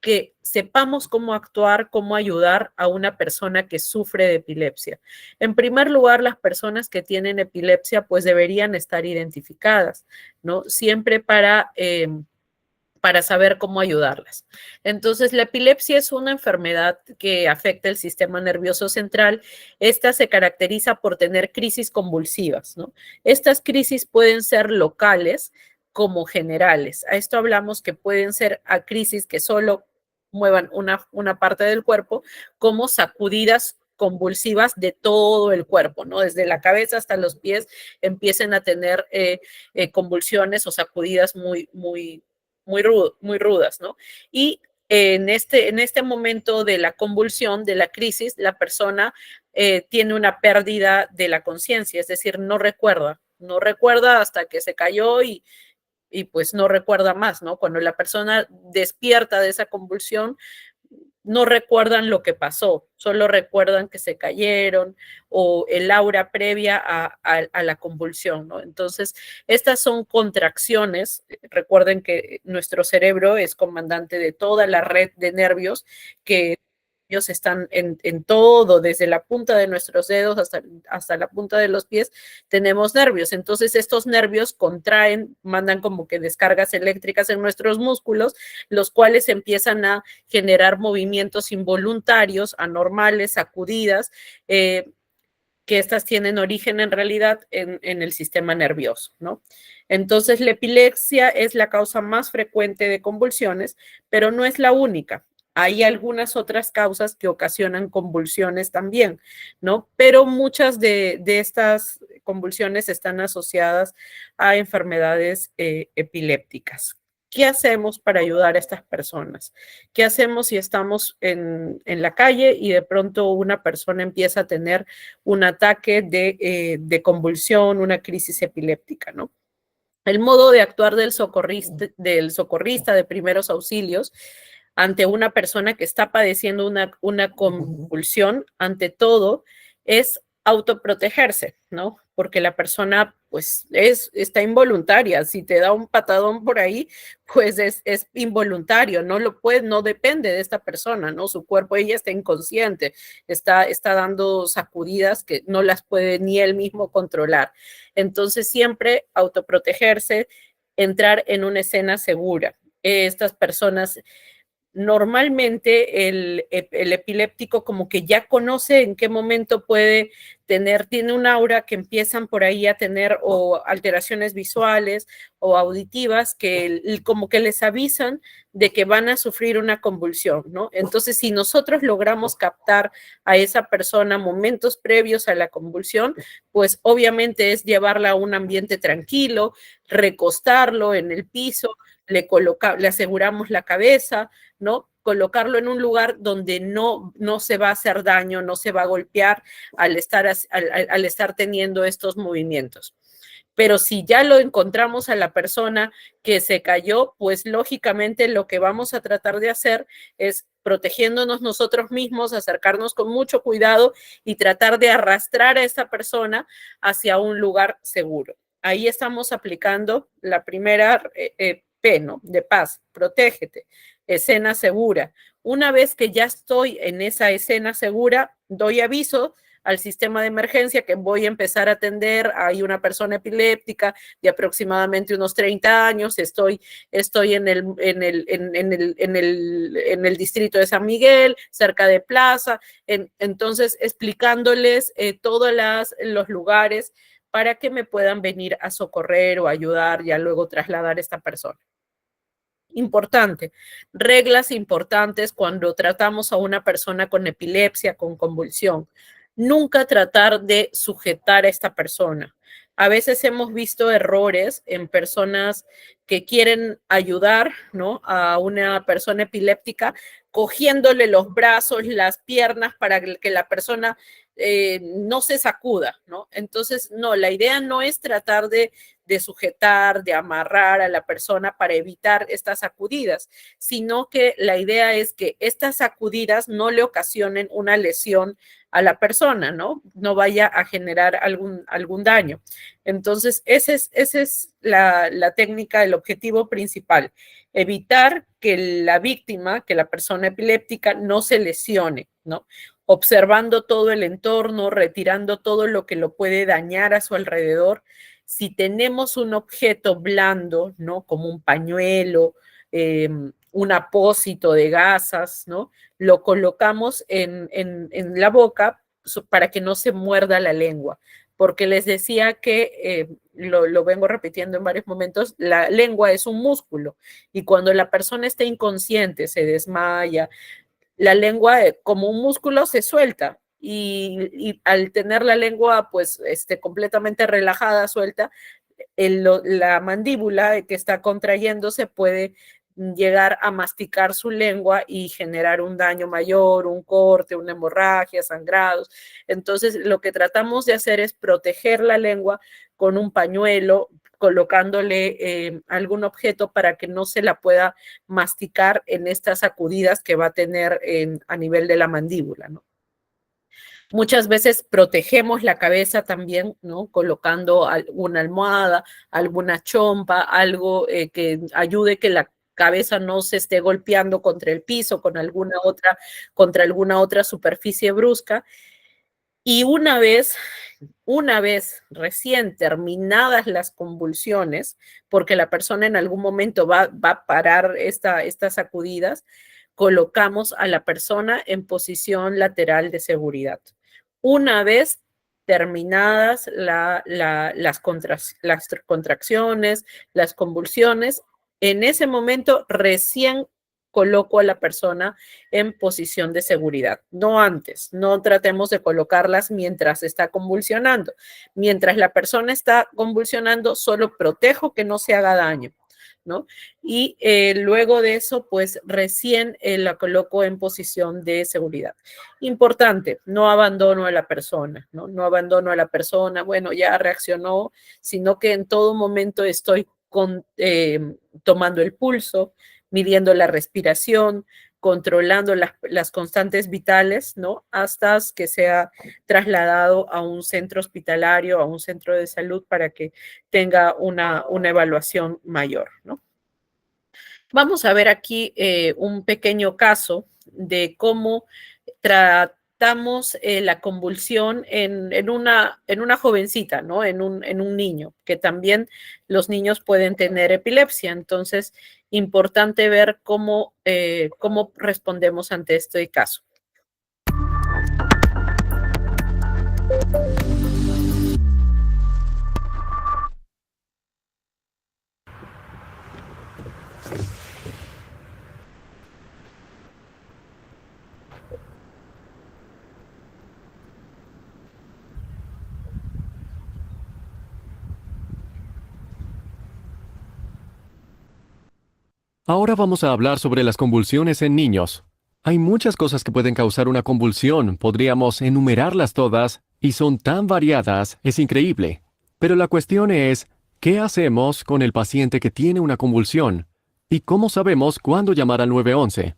que sepamos cómo actuar, cómo ayudar a una persona que sufre de epilepsia. En primer lugar, las personas que tienen epilepsia pues deberían estar identificadas, ¿no? Siempre para saber cómo ayudarlas. Entonces, la epilepsia es una enfermedad que afecta el sistema nervioso central. Esta se caracteriza por tener crisis convulsivas, ¿no? Estas crisis pueden ser locales como generales. A esto hablamos que pueden ser a crisis que solo muevan una parte del cuerpo, como sacudidas convulsivas de todo el cuerpo, ¿no? Desde la cabeza hasta los pies empiecen a tener convulsiones o sacudidas muy rudas, ¿no? Y en este momento de la convulsión, de la crisis, la persona tiene una pérdida de la conciencia, es decir, no recuerda hasta que se cayó y pues no recuerda más, ¿no? Cuando la persona despierta de esa convulsión, no recuerdan lo que pasó, solo recuerdan que se cayeron o el aura previa a la convulsión, ¿no? Entonces, estas son contracciones. Recuerden que nuestro cerebro es comandante de toda la red de nervios que ellos están en todo, desde la punta de nuestros dedos hasta la punta de los pies, tenemos nervios. Entonces, estos nervios contraen, mandan como que descargas eléctricas en nuestros músculos, los cuales empiezan a generar movimientos involuntarios, anormales, sacudidas, que estas tienen origen en realidad en el sistema nervioso, ¿no? Entonces, la epilepsia es la causa más frecuente de convulsiones, pero no es la única. Hay algunas otras causas que ocasionan convulsiones también, ¿no? Pero muchas de estas convulsiones están asociadas a enfermedades epilépticas. ¿Qué hacemos para ayudar a estas personas? ¿Qué hacemos si estamos en la calle y de pronto una persona empieza a tener un ataque de convulsión, una crisis epiléptica, ¿no? El modo de actuar del socorrista de primeros auxilios ante una persona que está padeciendo una convulsión, ante todo, es autoprotegerse, ¿no? Porque la persona, pues, está involuntaria. Si te da un patadón por ahí, pues es involuntario, no depende de esta persona, ¿no? Su cuerpo, ella está inconsciente, está dando sacudidas que no las puede ni él mismo controlar. Entonces, siempre autoprotegerse, entrar en una escena segura. Estas personas normalmente el epiléptico como que ya conoce en qué momento tiene un aura que empiezan por ahí a tener o alteraciones visuales o auditivas que como que les avisan de que van a sufrir una convulsión, ¿no? Entonces, si nosotros logramos captar a esa persona momentos previos a la convulsión, pues obviamente es llevarla a un ambiente tranquilo, recostarlo en el piso, le aseguramos la cabeza, ¿no? Colocarlo en un lugar donde no se va a hacer daño, no se va a golpear al estar teniendo estos movimientos. Pero si ya lo encontramos a la persona que se cayó, pues lógicamente lo que vamos a tratar de hacer es protegiéndonos nosotros mismos, acercarnos con mucho cuidado y tratar de arrastrar a esta persona hacia un lugar seguro. Ahí estamos aplicando la primera P, ¿no? De paz, protégete, escena segura. Una vez que ya estoy en esa escena segura, doy aviso al sistema de emergencia que voy a empezar a atender. Hay una persona epiléptica de aproximadamente unos 30 años, estoy en el distrito de San Miguel, cerca de Plaza, entonces explicándoles todos los lugares para que me puedan venir a socorrer o ayudar y a luego trasladar a esta persona. Importante, reglas importantes cuando tratamos a una persona con epilepsia, con convulsión. Nunca tratar de sujetar a esta persona. A veces hemos visto errores en personas que quieren ayudar, ¿no? A una persona epiléptica, cogiéndole los brazos, las piernas para que la persona no se sacuda, ¿no? Entonces, no, la idea no es tratar de sujetar, de amarrar a la persona para evitar estas sacudidas, sino que la idea es que estas sacudidas no le ocasionen una lesión a la persona, ¿no? No vaya a generar algún daño. Entonces, esa es la técnica, el objetivo principal, evitar que la víctima, que la persona epiléptica no se lesione, ¿no? Observando todo el entorno, retirando todo lo que lo puede dañar a su alrededor. Si tenemos un objeto blando, ¿no? Como un pañuelo, un apósito de gasas, ¿no? Lo colocamos en la boca para que no se muerda la lengua, porque les decía que, lo vengo repitiendo en varios momentos, la lengua es un músculo y cuando la persona está inconsciente, se desmaya, la lengua como un músculo se suelta y al tener la lengua pues completamente relajada, suelta, la mandíbula que está contrayéndose puede llegar a masticar su lengua y generar un daño mayor, un corte, una hemorragia, sangrados. Entonces, lo que tratamos de hacer es proteger la lengua con un pañuelo, colocándole algún objeto para que no se la pueda masticar en estas sacudidas que va a tener a nivel de la mandíbula, ¿no? Muchas veces protegemos la cabeza también, ¿no? Colocando alguna almohada, alguna chompa, algo que ayude que la cabeza no se esté golpeando contra el piso, contra alguna otra superficie brusca. Y una vez recién terminadas las convulsiones, porque la persona en algún momento va a parar estas sacudidas, colocamos a la persona en posición lateral de seguridad. Una vez terminadas las contracciones, las convulsiones, en ese momento recién coloco a la persona en posición de seguridad, no antes. No tratemos de colocarlas mientras está convulsionando. Mientras la persona está convulsionando, solo protejo que no se haga daño, ¿no? Y luego de eso, pues recién la coloco en posición de seguridad. Importante, no abandono a la persona, ¿no? No abandono a la persona, bueno, ya reaccionó, sino que en todo momento estoy tomando el pulso, midiendo la respiración, controlando las constantes vitales, ¿no? Hasta que sea trasladado a un centro hospitalario, a un centro de salud para que tenga una evaluación mayor, ¿no? Vamos a ver aquí un pequeño caso de cómo tratamos la convulsión en una jovencita, ¿no? En un niño, que también los niños pueden tener epilepsia. Entonces, importante ver cómo respondemos ante este caso. Ahora vamos a hablar sobre las convulsiones en niños. Hay muchas cosas que pueden causar una convulsión, podríamos enumerarlas todas, y son tan variadas, es increíble. Pero la cuestión es, ¿qué hacemos con el paciente que tiene una convulsión? ¿Y cómo sabemos cuándo llamar al 911?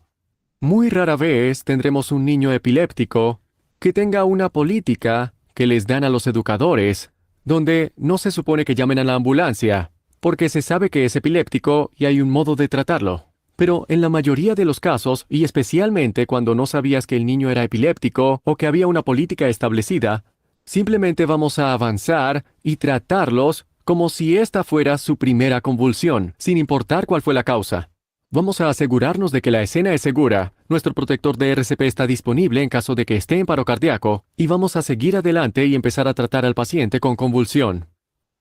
Muy rara vez tendremos un niño epiléptico que tenga una política que les dan a los educadores, donde no se supone que llamen a la ambulancia, porque se sabe que es epiléptico y hay un modo de tratarlo. Pero en la mayoría de los casos, y especialmente cuando no sabías que el niño era epiléptico o que había una política establecida, simplemente vamos a avanzar y tratarlos como si esta fuera su primera convulsión, sin importar cuál fue la causa. Vamos a asegurarnos de que la escena es segura, nuestro protector de RCP está disponible en caso de que esté en paro cardíaco, y vamos a seguir adelante y empezar a tratar al paciente con convulsión.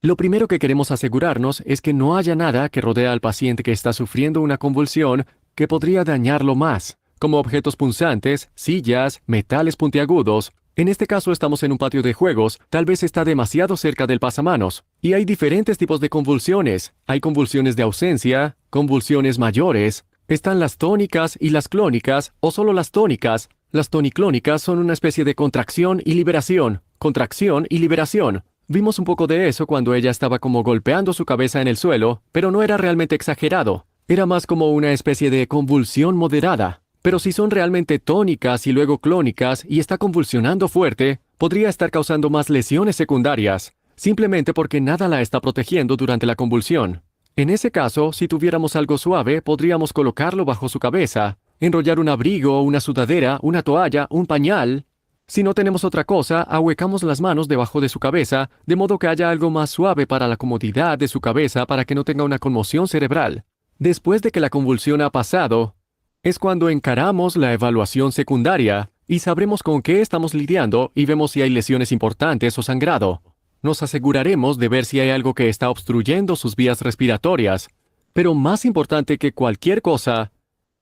Lo primero que queremos asegurarnos es que no haya nada que rodea al paciente que está sufriendo una convulsión que podría dañarlo más, como objetos punzantes, sillas, metales puntiagudos. En este caso estamos en un patio de juegos, tal vez está demasiado cerca del pasamanos. Y hay diferentes tipos de convulsiones. Hay convulsiones de ausencia, convulsiones mayores. Están las tónicas y las clónicas, o solo las tónicas. Las toniclónicas son una especie de contracción y liberación. Contracción y liberación. Vimos un poco de eso cuando ella estaba como golpeando su cabeza en el suelo, pero no era realmente exagerado. Era más como una especie de convulsión moderada. Pero si son realmente tónicas y luego clónicas y está convulsionando fuerte, podría estar causando más lesiones secundarias, simplemente porque nada la está protegiendo durante la convulsión. En ese caso, si tuviéramos algo suave, podríamos colocarlo bajo su cabeza, enrollar un abrigo, una sudadera, una toalla, un pañal. Si no tenemos otra cosa, ahuecamos las manos debajo de su cabeza, de modo que haya algo más suave para la comodidad de su cabeza para que no tenga una conmoción cerebral. Después de que la convulsión ha pasado, es cuando encaramos la evaluación secundaria y sabremos con qué estamos lidiando y vemos si hay lesiones importantes o sangrado. Nos aseguraremos de ver si hay algo que está obstruyendo sus vías respiratorias. Pero más importante que cualquier cosa,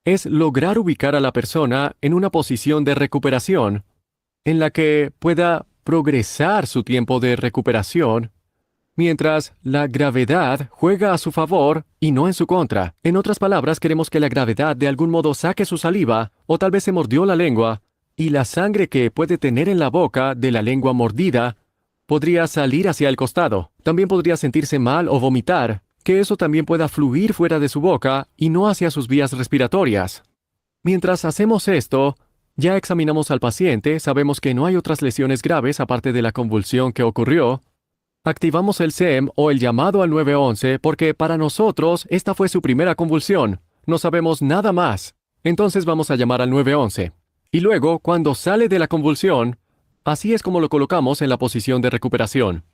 es lograr ubicar a la persona en una posición de recuperación en la que pueda progresar su tiempo de recuperación mientras la gravedad juega a su favor y no en su contra. En otras palabras, queremos que la gravedad de algún modo saque su saliva, o tal vez se mordió la lengua, y la sangre que puede tener en la boca de la lengua mordida podría salir hacia el costado. También podría sentirse mal o vomitar, que eso también pueda fluir fuera de su boca y no hacia sus vías respiratorias. Mientras hacemos esto, ya examinamos al paciente, sabemos que no hay otras lesiones graves aparte de la convulsión que ocurrió. Activamos el SEM o el llamado al 911 porque para nosotros esta fue su primera convulsión. No sabemos nada más. Entonces vamos a llamar al 911. Y luego, cuando sale de la convulsión, así es como lo colocamos en la posición de recuperación.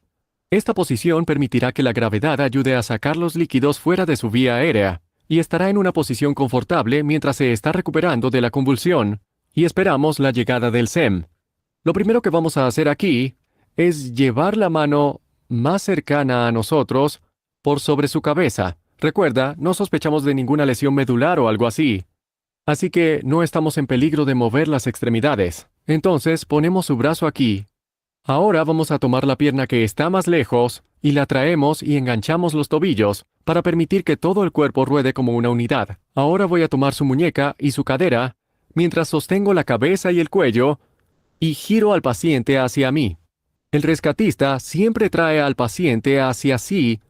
Esta posición permitirá que la gravedad ayude a sacar los líquidos fuera de su vía aérea, y estará en una posición confortable mientras se está recuperando de la convulsión, y esperamos la llegada del SEM. Lo primero que vamos a hacer aquí es llevar la mano más cercana a nosotros por sobre su cabeza. Recuerda, no sospechamos de ninguna lesión medular o algo así. Así que no estamos en peligro de mover las extremidades. Entonces ponemos su brazo aquí. Ahora vamos a tomar la pierna que está más lejos y la traemos y enganchamos los tobillos para permitir que todo el cuerpo ruede como una unidad. Ahora voy a tomar su muñeca y su cadera mientras sostengo la cabeza y el cuello y giro al paciente hacia mí. El rescatista siempre trae al paciente hacia sí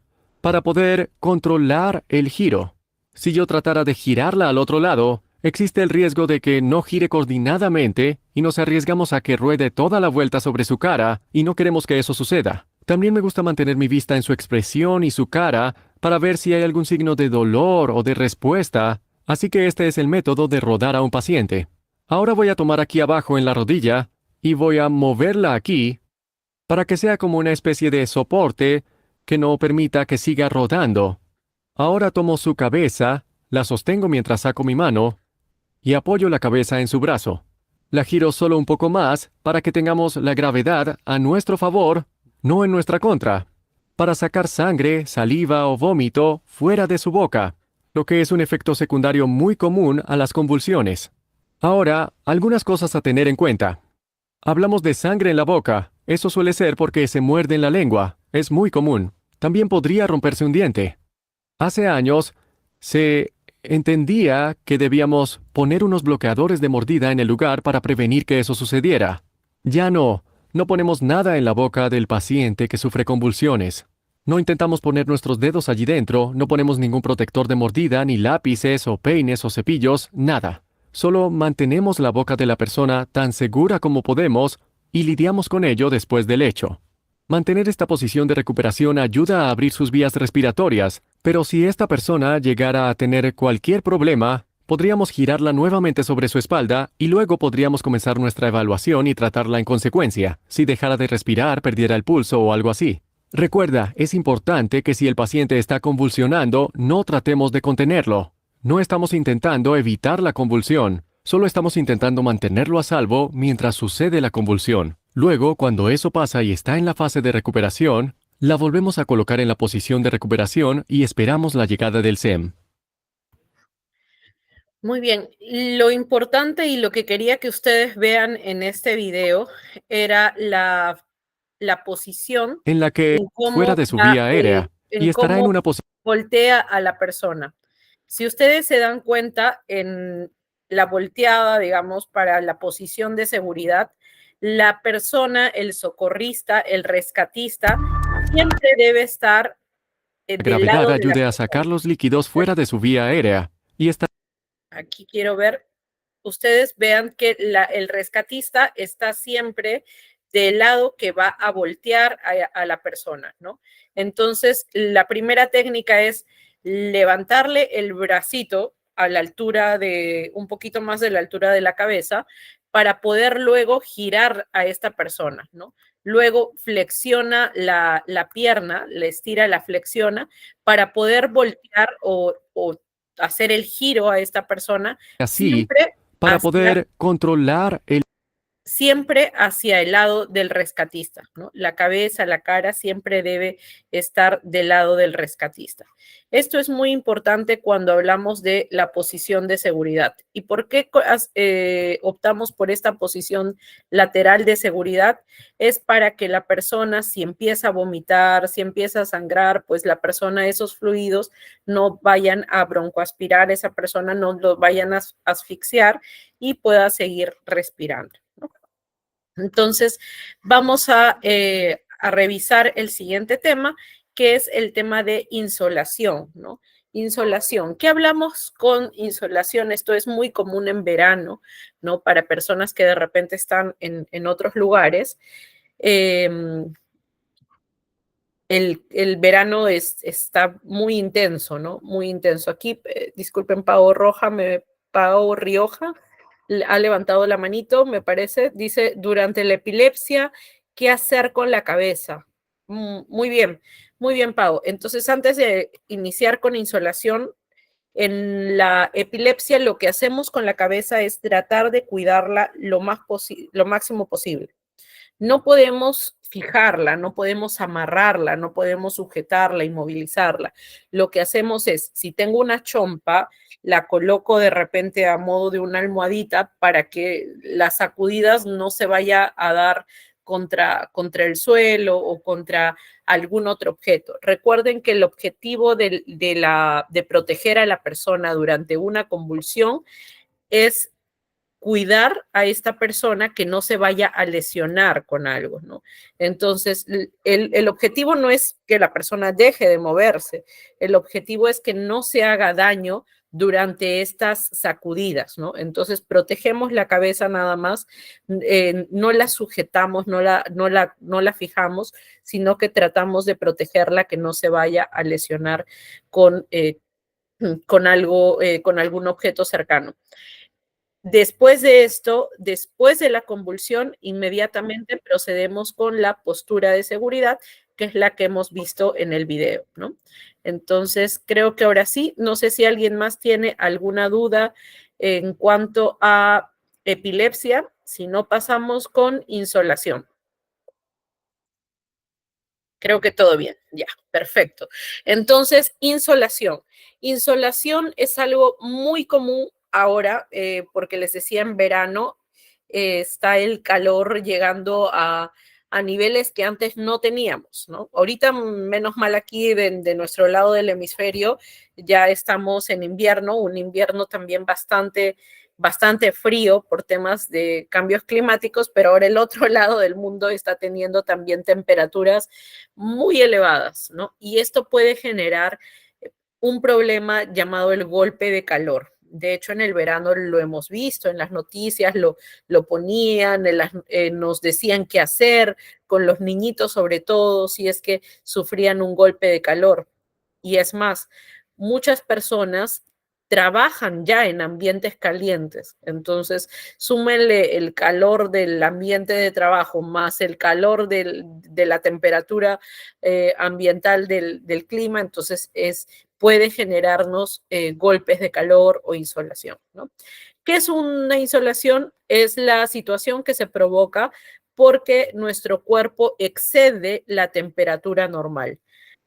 para poder controlar el giro. Si yo tratara de girarla al otro lado, existe el riesgo de que no gire coordinadamente y nos arriesgamos a que ruede toda la vuelta sobre su cara y no queremos que eso suceda. También me gusta mantener mi vista en su expresión y su cara para ver si hay algún signo de dolor o de respuesta, así que este es el método de rodar a un paciente. Ahora voy a tomar aquí abajo en la rodilla y voy a moverla aquí para que sea como una especie de soporte que no permita que siga rodando. Ahora tomo su cabeza, la sostengo mientras saco mi mano y apoyo la cabeza en su brazo. La giro solo un poco más para que tengamos la gravedad a nuestro favor, no en nuestra contra, para sacar sangre, saliva o vómito fuera de su boca, lo que es un efecto secundario muy común a las convulsiones. Ahora, algunas cosas a tener en cuenta. Hablamos de sangre en la boca. Eso suele ser porque se muerde en la lengua. Es muy común. También podría romperse un diente. Hace años, se entendía que debíamos poner unos bloqueadores de mordida en el lugar para prevenir que eso sucediera. Ya no ponemos nada en la boca del paciente que sufre convulsiones. No intentamos poner nuestros dedos allí dentro, no ponemos ningún protector de mordida, ni lápices o peines o cepillos, nada. Solo mantenemos la boca de la persona tan segura como podemos y lidiamos con ello después del hecho. Mantener esta posición de recuperación ayuda a abrir sus vías respiratorias, pero si esta persona llegara a tener cualquier problema, podríamos girarla nuevamente sobre su espalda y luego podríamos comenzar nuestra evaluación y tratarla en consecuencia, si dejara de respirar, perdiera el pulso o algo así. Recuerda, es importante que si el paciente está convulsionando, no tratemos de contenerlo. No estamos intentando evitar la convulsión, solo estamos intentando mantenerlo a salvo mientras sucede la convulsión. Luego, cuando eso pasa y está en la fase de recuperación, la volvemos a colocar en la posición de recuperación y esperamos la llegada del SEM. Muy bien, lo importante y lo que quería que ustedes vean en este video era la posición En la que, en cómo fuera de su vía aérea, y en estará en cómo una posición voltea a la persona. Si ustedes se dan cuenta en la volteada, digamos, para la posición de seguridad, la persona, el socorrista, el rescatista, siempre debe estar del gravedad lado de la ayude a sacar persona. los líquidos fuera de su vía aérea, y está Aquí quiero ver, ustedes vean que el rescatista está siempre del lado que va a voltear a la persona, ¿no? Entonces, la primera técnica es levantarle el bracito a la altura de, un poquito más de la altura de la cabeza, para poder luego girar a esta persona, ¿no? Luego flexiona la pierna, le estira, la flexiona, para poder voltear o hacer el giro a esta persona, así siempre para hacia poder controlar el siempre hacia el lado del rescatista, ¿no? La cabeza, la cara siempre debe estar del lado del rescatista. Esto es muy importante cuando hablamos de la posición de seguridad. ¿Y por qué optamos por esta posición lateral de seguridad? Es para que la persona, si empieza a vomitar, si empieza a sangrar, pues la persona, esos fluidos no vayan a broncoaspirar, esa persona no lo vayan a asfixiar y pueda seguir respirando. Entonces, vamos a revisar el siguiente tema, que es el tema de insolación, ¿no? Insolación. ¿Qué hablamos con insolación? Esto es muy común en verano, ¿no? Para personas que de repente están en otros lugares. El verano está muy intenso, ¿no? Muy intenso. Aquí, disculpen, Pau Rioja ha levantado la manito, me parece. Dice, durante la epilepsia, ¿qué hacer con la cabeza? Muy bien, Pau. Entonces, antes de iniciar con insolación, en la epilepsia lo que hacemos con la cabeza es tratar de cuidarla lo máximo posible. No podemos fijarla, no podemos amarrarla, no podemos sujetarla, inmovilizarla. Lo que hacemos es, si tengo una chompa, la coloco de repente a modo de una almohadita para que las sacudidas no se vaya a dar contra el suelo o contra algún otro objeto. Recuerden que el objetivo de proteger a la persona durante una convulsión es cuidar a esta persona que no se vaya a lesionar con algo, ¿no? Entonces, el objetivo no es que la persona deje de moverse, el objetivo es que no se haga daño durante estas sacudidas, ¿no? Entonces, protegemos la cabeza nada más, no la sujetamos, no la fijamos, sino que tratamos de protegerla que no se vaya a lesionar con algo, con algún objeto cercano. Después de esto, después de la convulsión, inmediatamente procedemos con la postura de seguridad, que es la que hemos visto en el video, ¿no? Entonces, creo que ahora sí, no sé si alguien más tiene alguna duda en cuanto a epilepsia, si no pasamos con insolación. Creo que todo bien, ya, perfecto. Entonces, insolación. Insolación es algo muy común ahora, porque les decía, en verano está el calor llegando a niveles que antes no teníamos, ¿no? Ahorita, menos mal aquí de nuestro lado del hemisferio, ya estamos en invierno, un invierno también bastante frío por temas de cambios climáticos, pero ahora el otro lado del mundo está teniendo también temperaturas muy elevadas, ¿no? Y esto puede generar un problema llamado el golpe de calor. De hecho, en el verano lo hemos visto, en las noticias lo ponían, nos decían qué hacer con los niñitos, sobre todo si es que sufrían un golpe de calor. Y es más, muchas personas trabajan ya en ambientes calientes. Entonces, súmenle el calor del ambiente de trabajo más el calor de la temperatura ambiental del clima, entonces puede generarnos golpes de calor o insolación, ¿no? ¿Qué es una insolación? Es la situación que se provoca porque nuestro cuerpo excede la temperatura normal.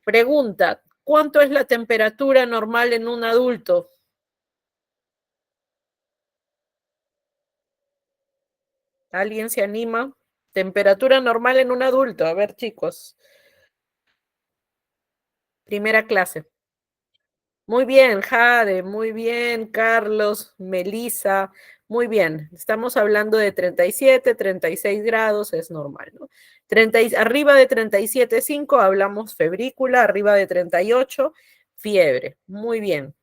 Pregunta, ¿cuánto es la temperatura normal en un adulto? ¿Alguien se anima? Temperatura normal en un adulto. A ver, chicos. Primera clase. Muy bien, Jade, muy bien, Carlos, Melissa, muy bien. Estamos hablando de 37, 36 grados, es normal, ¿no? Arriba de 37,5 hablamos febrícula, arriba de 38, fiebre. Muy bien,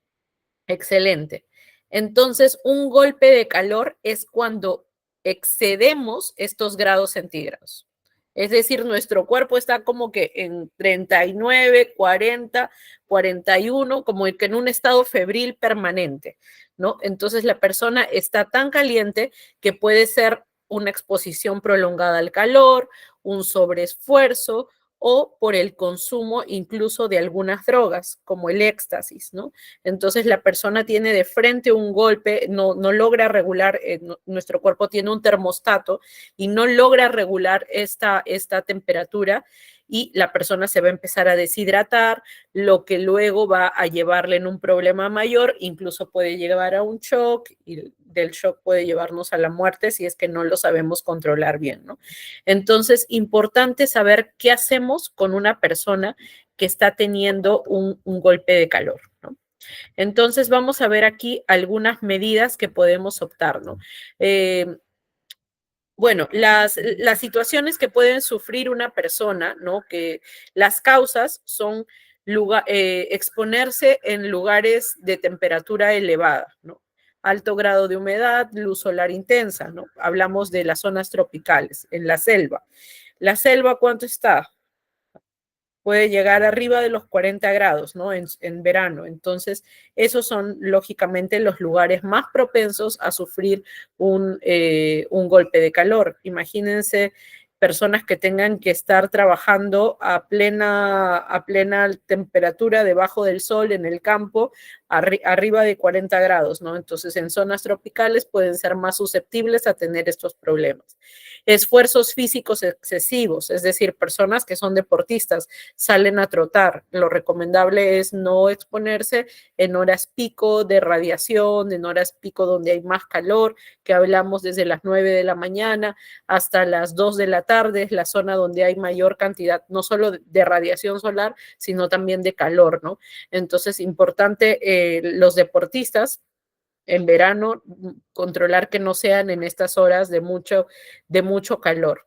excelente. Entonces, un golpe de calor es cuando excedemos estos grados centígrados. Es decir, nuestro cuerpo está como que en 39, 40, 41, como que en un estado febril permanente, ¿no? Entonces la persona está tan caliente que puede ser una exposición prolongada al calor, un sobreesfuerzo o por el consumo incluso de algunas drogas, como el éxtasis, ¿no? Entonces la persona tiene de frente un golpe, no logra regular, nuestro cuerpo tiene un termostato y no logra regular esta temperatura, y la persona se va a empezar a deshidratar, lo que luego va a llevarle en un problema mayor, incluso puede llevar a un shock, y del shock puede llevarnos a la muerte si es que no lo sabemos controlar bien, ¿no? Entonces, importante saber qué hacemos con una persona que está teniendo un golpe de calor, ¿no? Entonces, vamos a ver aquí algunas medidas que podemos optar, ¿no? Bueno, las situaciones que pueden sufrir una persona, ¿no? Que las causas son exponerse en lugares de temperatura elevada, ¿no? Alto grado de humedad, luz solar intensa, ¿no? Hablamos de las zonas tropicales, en la selva. ¿La selva cuánto está? Puede llegar arriba de los 40 grados, ¿no? En verano. Entonces, esos son lógicamente los lugares más propensos a sufrir un golpe de calor. Imagínense personas que tengan que estar trabajando a plena temperatura debajo del sol en el campo, arriba de 40 grados, ¿no? Entonces, en zonas tropicales pueden ser más susceptibles a tener estos problemas. Esfuerzos físicos excesivos, es decir, personas que son deportistas, salen a trotar. Lo recomendable es no exponerse en horas pico de radiación, en horas pico donde hay más calor, que hablamos desde las 9 de la mañana hasta las 2 de la tarde, es la zona donde hay mayor cantidad, no solo de radiación solar, sino también de calor, ¿no? Entonces, importante, los deportistas en verano, controlar que no sean en estas horas de mucho calor.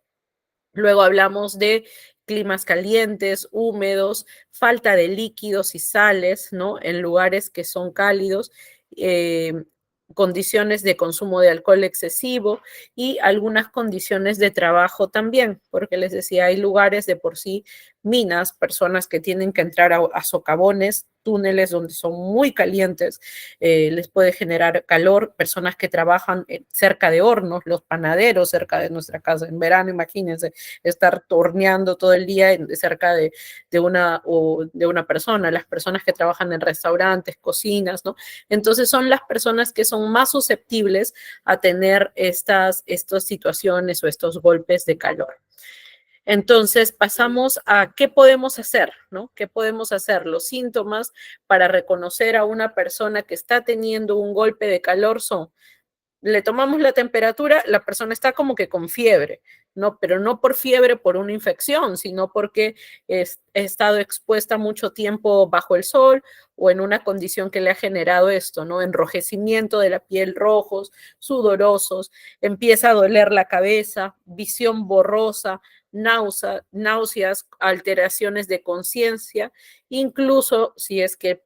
Luego hablamos de climas calientes, húmedos, falta de líquidos y sales, ¿no? En lugares que son cálidos, condiciones de consumo de alcohol excesivo y algunas condiciones de trabajo también, porque les decía, hay lugares de por sí, minas, personas que tienen que entrar a socavones, túneles donde son muy calientes, les puede generar calor, personas que trabajan cerca de hornos, los panaderos cerca de nuestra casa en verano, imagínense, estar torneando todo el día cerca de una persona, las personas que trabajan en restaurantes, cocinas, ¿no? Entonces son las personas que son más susceptibles a tener estas situaciones o estos golpes de calor. Entonces pasamos a qué podemos hacer, ¿no? ¿Qué podemos hacer? Los síntomas para reconocer a una persona que está teniendo un golpe de calor son: le tomamos la temperatura, la persona está como que con fiebre, ¿no? Pero no por fiebre por una infección, sino porque he estado expuesta mucho tiempo bajo el sol o en una condición que le ha generado esto, ¿no? Enrojecimiento de la piel, rojos, sudorosos, empieza a doler la cabeza, visión borrosa, náuseas, alteraciones de conciencia, incluso si es que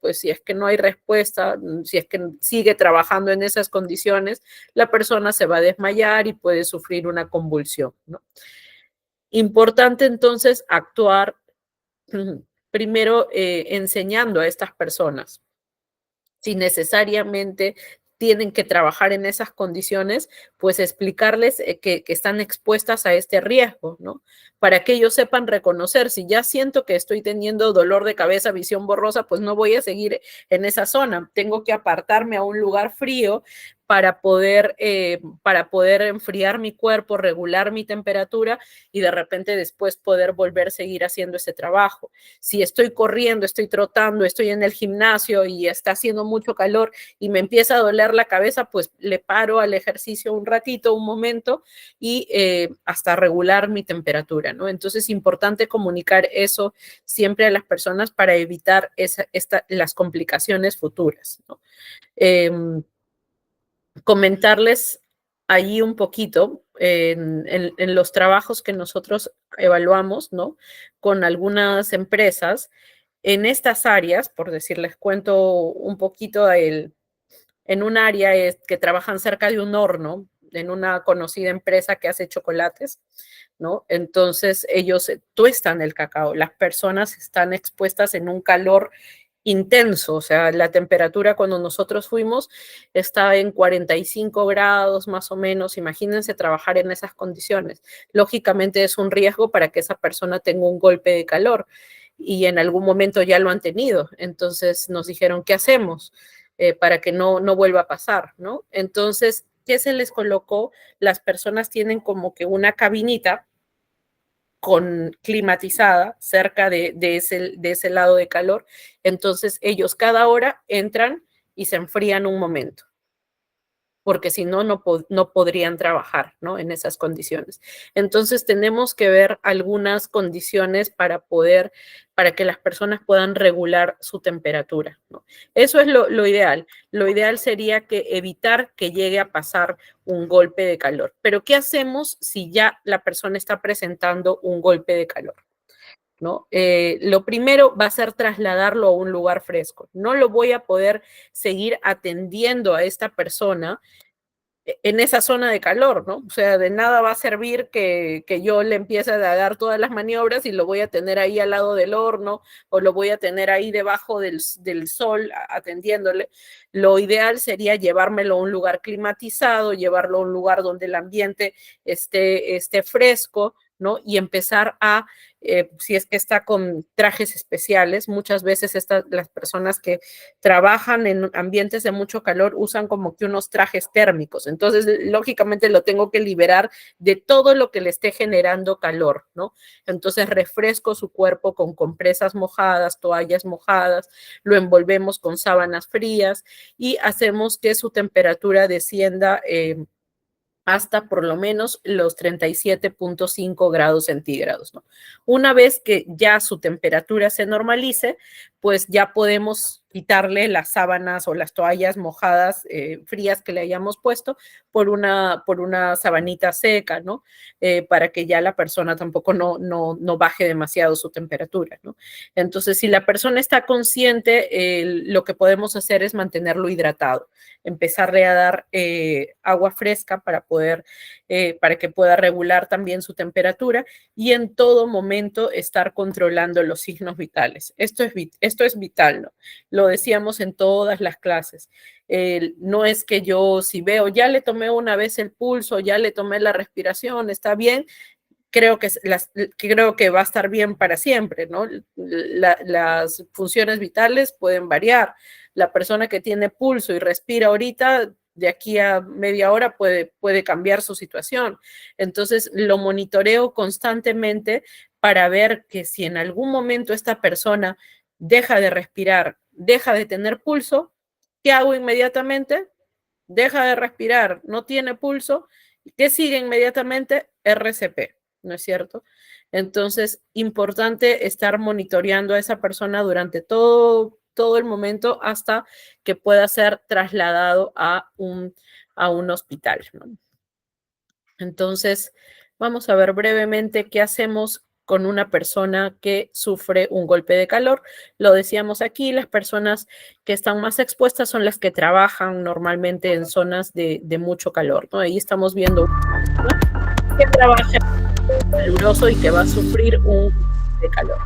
no hay respuesta, si es que sigue trabajando en esas condiciones, la persona se va a desmayar y puede sufrir una convulsión, ¿no? Importante entonces actuar primero enseñando a estas personas. Si necesariamente tienen que trabajar en esas condiciones, pues explicarles que están expuestas a este riesgo, ¿no? Para que ellos sepan reconocer, si ya siento que estoy teniendo dolor de cabeza, visión borrosa, pues no voy a seguir en esa zona, tengo que apartarme a un lugar frío para poder enfriar mi cuerpo, regular mi temperatura y de repente después poder volver a seguir haciendo ese trabajo. Si estoy corriendo, estoy trotando, estoy en el gimnasio y está haciendo mucho calor y me empieza a doler la cabeza, pues le paro al ejercicio un ratito, un momento y hasta regular mi temperatura, ¿no? Entonces es importante comunicar eso siempre a las personas para evitar las complicaciones futuras, ¿no? Comentarles allí un poquito en los trabajos que nosotros evaluamos, ¿no? Con algunas empresas en estas áreas, por decirles, cuento un poquito en un área que trabajan cerca de un horno, en una conocida empresa que hace chocolates, ¿no? Entonces ellos tuestan el cacao, las personas están expuestas en un calor intenso, o sea, la temperatura cuando nosotros fuimos estaba en 45 grados más o menos. Imagínense trabajar en esas condiciones. Lógicamente es un riesgo para que esa persona tenga un golpe de calor y en algún momento ya lo han tenido. Entonces nos dijeron, ¿qué hacemos para que no vuelva a pasar, ¿no? Entonces, ¿qué se les colocó? Las personas tienen como que una cabinita climatizada cerca de ese lado de calor. Entonces ellos cada hora entran y se enfrían un momento, porque si no, no podrían trabajar, ¿no? En esas condiciones. Entonces tenemos que ver algunas condiciones para que las personas puedan regular su temperatura, ¿no? Eso es lo ideal. Lo ideal sería que evitar que llegue a pasar un golpe de calor. Pero ¿qué hacemos si ya la persona está presentando un golpe de calor? ¿No? Lo primero va a ser trasladarlo a un lugar fresco. No lo voy a poder seguir atendiendo a esta persona en esa zona de calor, ¿no? O sea, de nada va a servir que yo le empiece a dar todas las maniobras y lo voy a tener ahí al lado del horno o lo voy a tener ahí debajo del sol atendiéndole. Lo ideal sería llevármelo a un lugar climatizado, llevarlo a un lugar donde el ambiente esté fresco, ¿no? Y empezar si es que está con trajes especiales, muchas veces las personas que trabajan en ambientes de mucho calor usan como que unos trajes térmicos. Entonces, lógicamente lo tengo que liberar de todo lo que le esté generando calor, ¿no? Entonces, refresco su cuerpo con compresas mojadas, toallas mojadas, lo envolvemos con sábanas frías y hacemos que su temperatura descienda hasta por lo menos los 37.5 grados centígrados, ¿no? Una vez que ya su temperatura se normalice, pues ya podemos quitarle las sábanas o las toallas mojadas, frías que le hayamos puesto por una sabanita seca, ¿no? Para que ya la persona tampoco no baje demasiado su temperatura, ¿no? Entonces, si la persona está consciente, lo que podemos hacer es mantenerlo hidratado, empezarle a dar agua fresca para que pueda regular también su temperatura y en todo momento estar controlando los signos vitales. Esto es vital, ¿no? Lo decíamos en todas las clases. No es que yo si veo, ya le tomé una vez el pulso, ya le tomé la respiración, está bien, creo que va a estar bien para siempre, ¿no? Las funciones vitales pueden variar. La persona que tiene pulso y respira ahorita, de aquí a media hora puede cambiar su situación. Entonces, lo monitoreo constantemente para ver que si en algún momento esta persona deja de respirar, deja de tener pulso, ¿qué hago inmediatamente? Deja de respirar, no tiene pulso, ¿qué sigue inmediatamente? RCP, ¿no es cierto? Entonces, importante estar monitoreando a esa persona durante todo el momento hasta que pueda ser trasladado a un hospital, ¿no? Entonces, vamos a ver brevemente qué hacemos con una persona que sufre un golpe de calor. Lo decíamos aquí, las personas que están más expuestas son las que trabajan normalmente en zonas de mucho calor, ¿no? Ahí estamos viendo que trabaja caluroso y que va a sufrir un golpe de calor.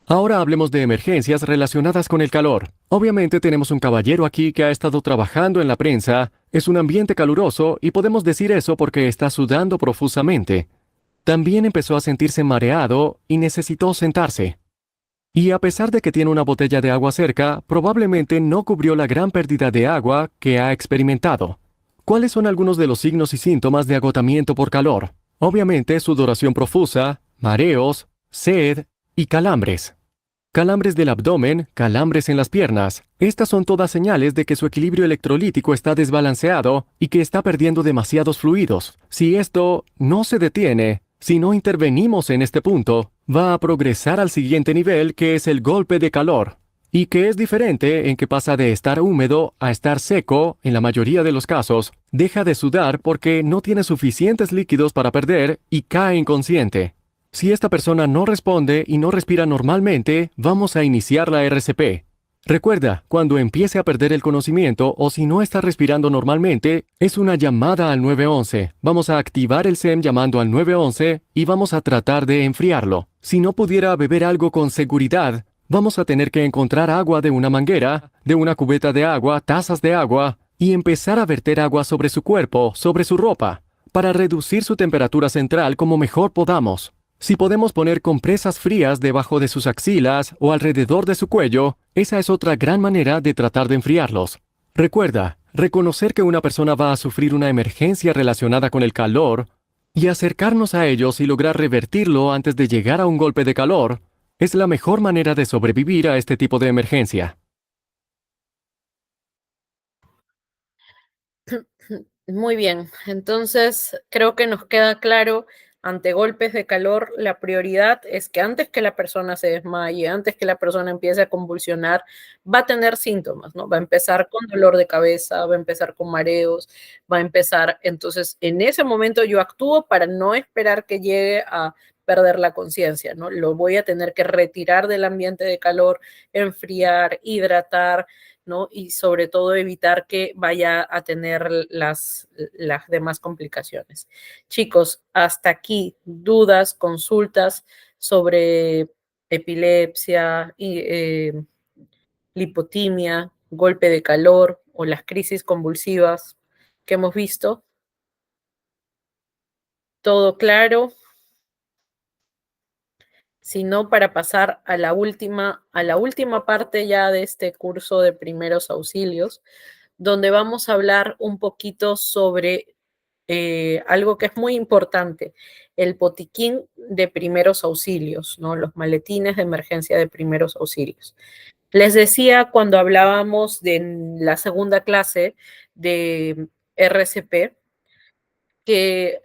Ahora hablemos de emergencias relacionadas con el calor. Obviamente tenemos un caballero aquí que ha estado trabajando en la prensa, es un ambiente caluroso y podemos decir eso porque está sudando profusamente. También empezó a sentirse mareado y necesitó sentarse. Y a pesar de que tiene una botella de agua cerca, probablemente no cubrió la gran pérdida de agua que ha experimentado. ¿Cuáles son algunos de los signos y síntomas de agotamiento por calor? Obviamente sudoración profusa, mareos, sed y calambres. Calambres del abdomen, calambres en las piernas. Estas son todas señales de que su equilibrio electrolítico está desbalanceado y que está perdiendo demasiados fluidos. Si esto no se detiene, si no intervenimos en este punto, va a progresar al siguiente nivel, que es el golpe de calor. y que es diferente en que pasa de estar húmedo a estar seco, en la mayoría de los casos, deja de sudar porque no tiene suficientes líquidos para perder y cae inconsciente. Si esta persona no responde y no respira normalmente, vamos a iniciar la RCP. Recuerda, cuando empiece a perder el conocimiento o si no está respirando normalmente, es una llamada al 911. Vamos a activar el SEM llamando al 911 y vamos a tratar de enfriarlo. Si no pudiera beber algo con seguridad, vamos a tener que encontrar agua de una manguera, de una cubeta de agua, tazas de agua, y empezar a verter agua sobre su cuerpo, sobre su ropa, para reducir su temperatura central como mejor podamos. Si podemos poner compresas frías debajo de sus axilas o alrededor de su cuello, esa es otra gran manera de tratar de enfriarlos. Recuerda, reconocer que una persona va a sufrir una emergencia relacionada con el calor y acercarnos a ellos y lograr revertirlo antes de llegar a un golpe de calor es la mejor manera de sobrevivir a este tipo de emergencia. Muy bien, entonces creo que nos queda claro, ante golpes de calor, la prioridad es que antes que la persona se desmaye, antes que la persona empiece a convulsionar, va a tener síntomas, ¿no? Va a empezar con dolor de cabeza, va a empezar con mareos, va a empezar, entonces en ese momento yo actúo para no esperar que llegue a perder la conciencia, ¿no? Lo voy a tener que retirar del ambiente de calor, enfriar, hidratar, ¿no? Y sobre todo evitar que vaya a tener las demás complicaciones. Chicos, hasta aquí dudas, consultas sobre epilepsia, lipotimia, golpe de calor o las crisis convulsivas que hemos visto. ¿Todo claro? Sino para pasar a la última parte ya de este curso de primeros auxilios, donde vamos a hablar un poquito sobre algo que es muy importante, el botiquín de primeros auxilios, ¿no? Los maletines de emergencia de primeros auxilios. Les decía cuando hablábamos de la segunda clase de RCP que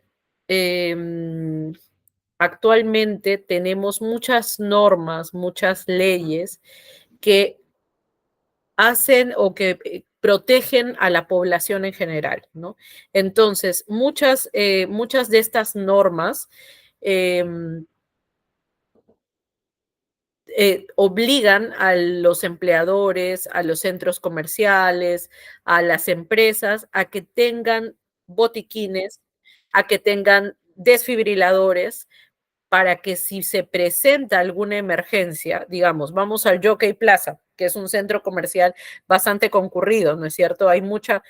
actualmente tenemos muchas normas, muchas leyes que hacen o que protegen a la población en general, ¿no? Entonces, muchas de estas normas eh, obligan a los empleadores, a los centros comerciales, a las empresas a que tengan botiquines, a que tengan desfibriladores para que si se presenta alguna emergencia, digamos, vamos al Jockey Plaza, que es un centro comercial bastante concurrido, ¿no es cierto? Hay mucha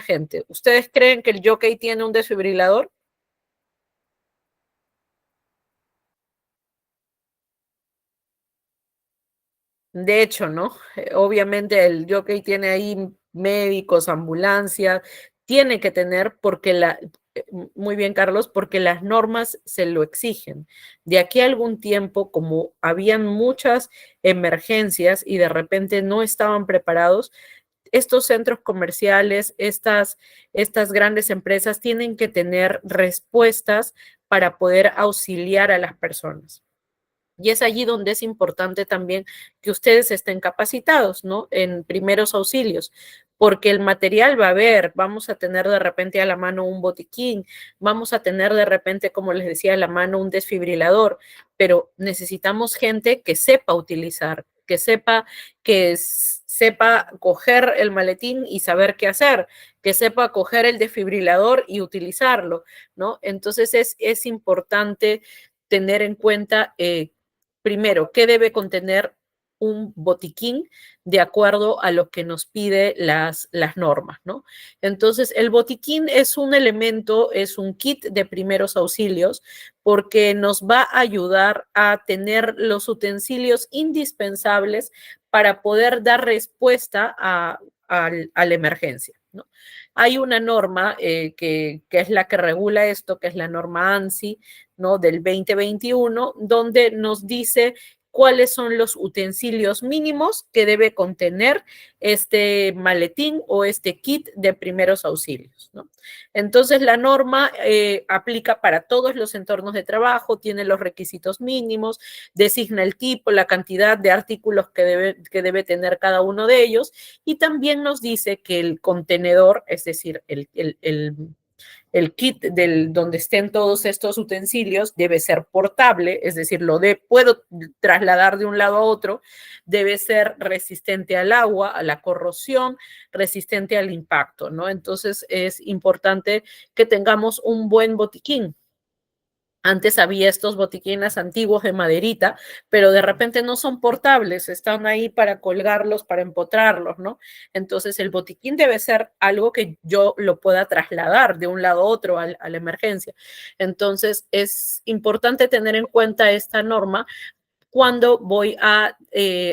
gente. ¿Ustedes creen que el Jockey tiene un desfibrilador? De hecho, ¿no? Obviamente el jockey tiene ahí médicos, ambulancia, tiene que tener porque muy bien Carlos, porque las normas se lo exigen. De aquí a algún tiempo, como habían muchas emergencias y de repente no estaban preparados, estos centros comerciales, estas grandes empresas tienen que tener respuestas para poder auxiliar a las personas. Y es allí donde es importante también que ustedes estén capacitados, ¿no? En primeros auxilios, porque el material va a haber, vamos a tener de repente a la mano un botiquín, vamos a tener de repente, como les decía, a la mano un desfibrilador, pero necesitamos gente que sepa utilizar, que sepa coger el maletín y saber qué hacer, que sepa coger el desfibrilador y utilizarlo, ¿no? Entonces es importante tener en cuenta primero, ¿qué debe contener un botiquín de acuerdo a lo que nos pide las normas, ¿no? Entonces, el botiquín es un elemento, es un kit de primeros auxilios porque nos va a ayudar a tener los utensilios indispensables para poder dar respuesta a la emergencia, ¿no? Hay una norma que es la que regula esto, que es la norma ANSI, ¿no? Del 2021, donde nos dice cuáles son los utensilios mínimos que debe contener este maletín o este kit de primeros auxilios, ¿no? Entonces, la norma aplica para todos los entornos de trabajo, tiene los requisitos mínimos, designa el tipo, la cantidad de artículos que debe tener cada uno de ellos, y también nos dice que el contenedor, es decir, el kit donde estén todos estos utensilios debe ser portable, es decir, puedo trasladar de un lado a otro, debe ser resistente al agua, a la corrosión, resistente al impacto, ¿no? Entonces es importante que tengamos un buen botiquín. Antes había estos botiquines antiguos de maderita, pero de repente no son portables, están ahí para colgarlos, para empotrarlos, ¿no? Entonces el botiquín debe ser algo que yo lo pueda trasladar de un lado a otro a la emergencia. Entonces es importante tener en cuenta esta norma cuando voy a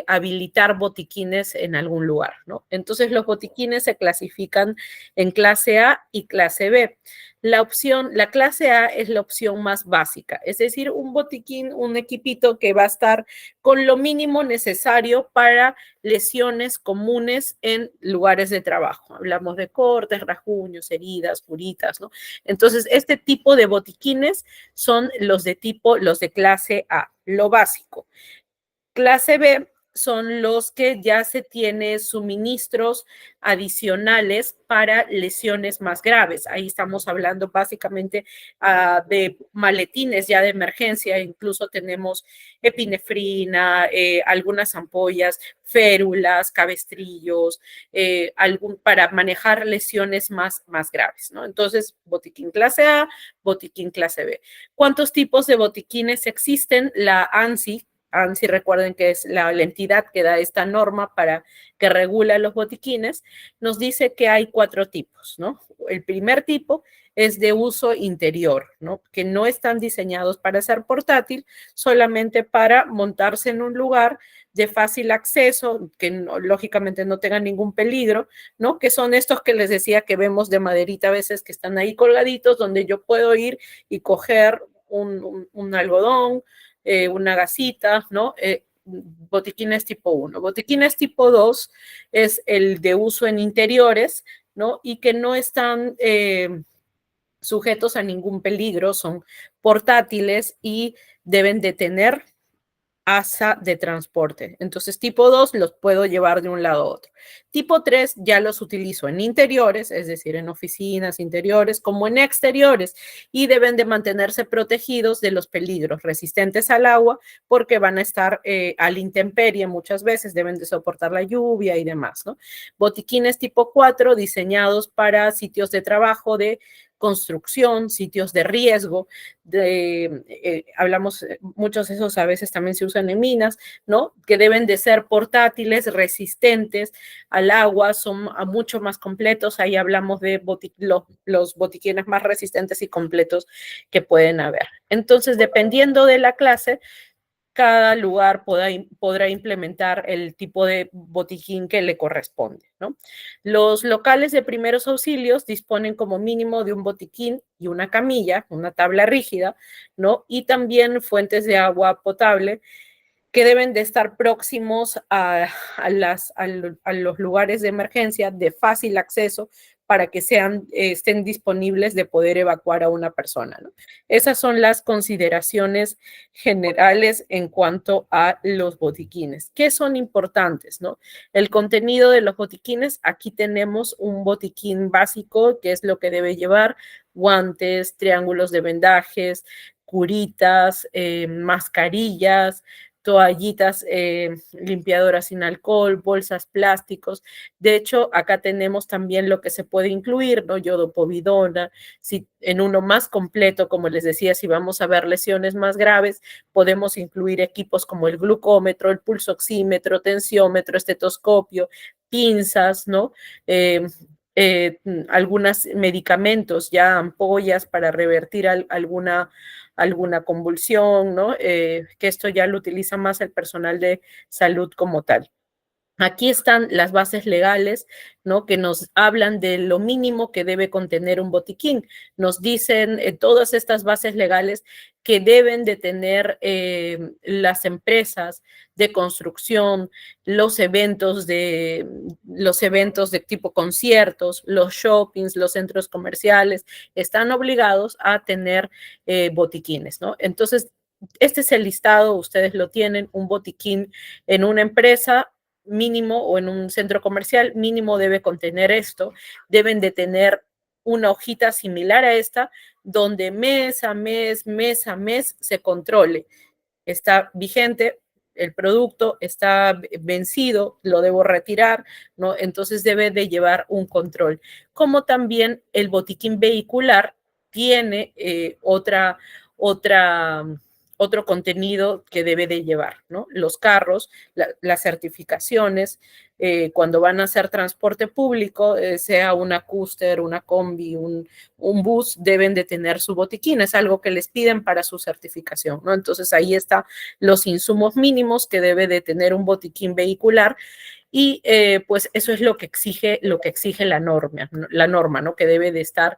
habilitar botiquines en algún lugar, ¿no? Entonces los botiquines se clasifican en clase A y clase B. La clase A es la opción más básica, es decir, un botiquín, un equipito que va a estar con lo mínimo necesario para lesiones comunes en lugares de trabajo. Hablamos de cortes, rasguños, heridas, curitas, ¿no? Entonces, este tipo de botiquines son los de clase A, lo básico. Clase B son los que ya se tiene suministros adicionales para lesiones más graves. Ahí estamos hablando básicamente de maletines ya de emergencia, incluso tenemos epinefrina, algunas ampollas, férulas, cabestrillos, para manejar lesiones más graves, ¿no? Entonces, botiquín clase A, botiquín clase B. ¿Cuántos tipos de botiquines existen? La ANSI, recuerden que es la entidad que da esta norma que regula los botiquines, nos dice que hay 4 tipos, ¿no? El primer tipo es de uso interior, ¿no? Que no están diseñados para ser portátil, solamente para montarse en un lugar de fácil acceso, que lógicamente no tengan ningún peligro, ¿no? Que son estos que les decía que vemos de maderita a veces que están ahí colgaditos, donde yo puedo ir y coger un algodón, una gasita, ¿no? Botiquines tipo 1. Botiquines tipo 2 es el de uso en interiores, ¿no? Y que no están sujetos a ningún peligro, son portátiles y deben de tener asa de transporte. Entonces, tipo 2 los puedo llevar de un lado a otro. Tipo 3 ya los utilizo en interiores, es decir, en oficinas interiores como en exteriores, y deben de mantenerse protegidos de los peligros, resistentes al agua, porque van a estar a la intemperie muchas veces, deben de soportar la lluvia y demás, ¿no? Botiquines tipo 4 diseñados para sitios de trabajo de construcción, sitios de riesgo, hablamos, muchos de esos a veces también se usan en minas, ¿no? Que deben de ser portátiles, resistentes al agua, son mucho más completos, ahí hablamos de los botiquines más resistentes y completos que pueden haber. Entonces, dependiendo de la clase, cada lugar podrá implementar el tipo de botiquín que le corresponde, ¿no? Los locales de primeros auxilios disponen como mínimo de un botiquín y una camilla, una tabla rígida, ¿no? Y también fuentes de agua potable que deben de estar próximos a los lugares de emergencia de fácil acceso para que estén disponibles de poder evacuar a una persona, ¿no? Esas son las consideraciones generales en cuanto a los botiquines. ¿Qué son importantes, no? El contenido de los botiquines, aquí tenemos un botiquín básico, que es lo que debe llevar: guantes, triángulos de vendajes, curitas, mascarillas, toallitas limpiadoras sin alcohol, bolsas plásticos. De hecho, acá tenemos también lo que se puede incluir, ¿no? Yodopovidona. Si en uno más completo, como les decía, si vamos a ver lesiones más graves, podemos incluir equipos como el glucómetro, el pulsoxímetro, tensiómetro, estetoscopio, pinzas, ¿no? Algunos medicamentos, ya ampollas para revertir alguna convulsión, ¿no? Que esto ya lo utiliza más el personal de salud como tal. Aquí están las bases legales, ¿no? Que nos hablan de lo mínimo que debe contener un botiquín. Nos dicen todas estas bases legales que deben de tener las empresas de construcción, los eventos de tipo conciertos, los shoppings, los centros comerciales, están obligados a tener botiquines, ¿no? Entonces, este es el listado, ustedes lo tienen, un botiquín en una empresa mínimo o en un centro comercial mínimo debe contener esto, deben de tener una hojita similar a esta donde mes a mes, mes a mes se controle. Está vigente el producto, está vencido, lo debo retirar, ¿no? Entonces debe de llevar un control. Como también el botiquín vehicular tiene otro contenido que debe de llevar, ¿no? Los carros, las certificaciones, cuando van a hacer transporte público, sea una cúster, una combi, un bus, deben de tener su botiquín, es algo que les piden para su certificación, ¿no? Entonces ahí están los insumos mínimos que debe de tener un botiquín vehicular y pues eso es lo que exige la norma, ¿no? Que debe de estar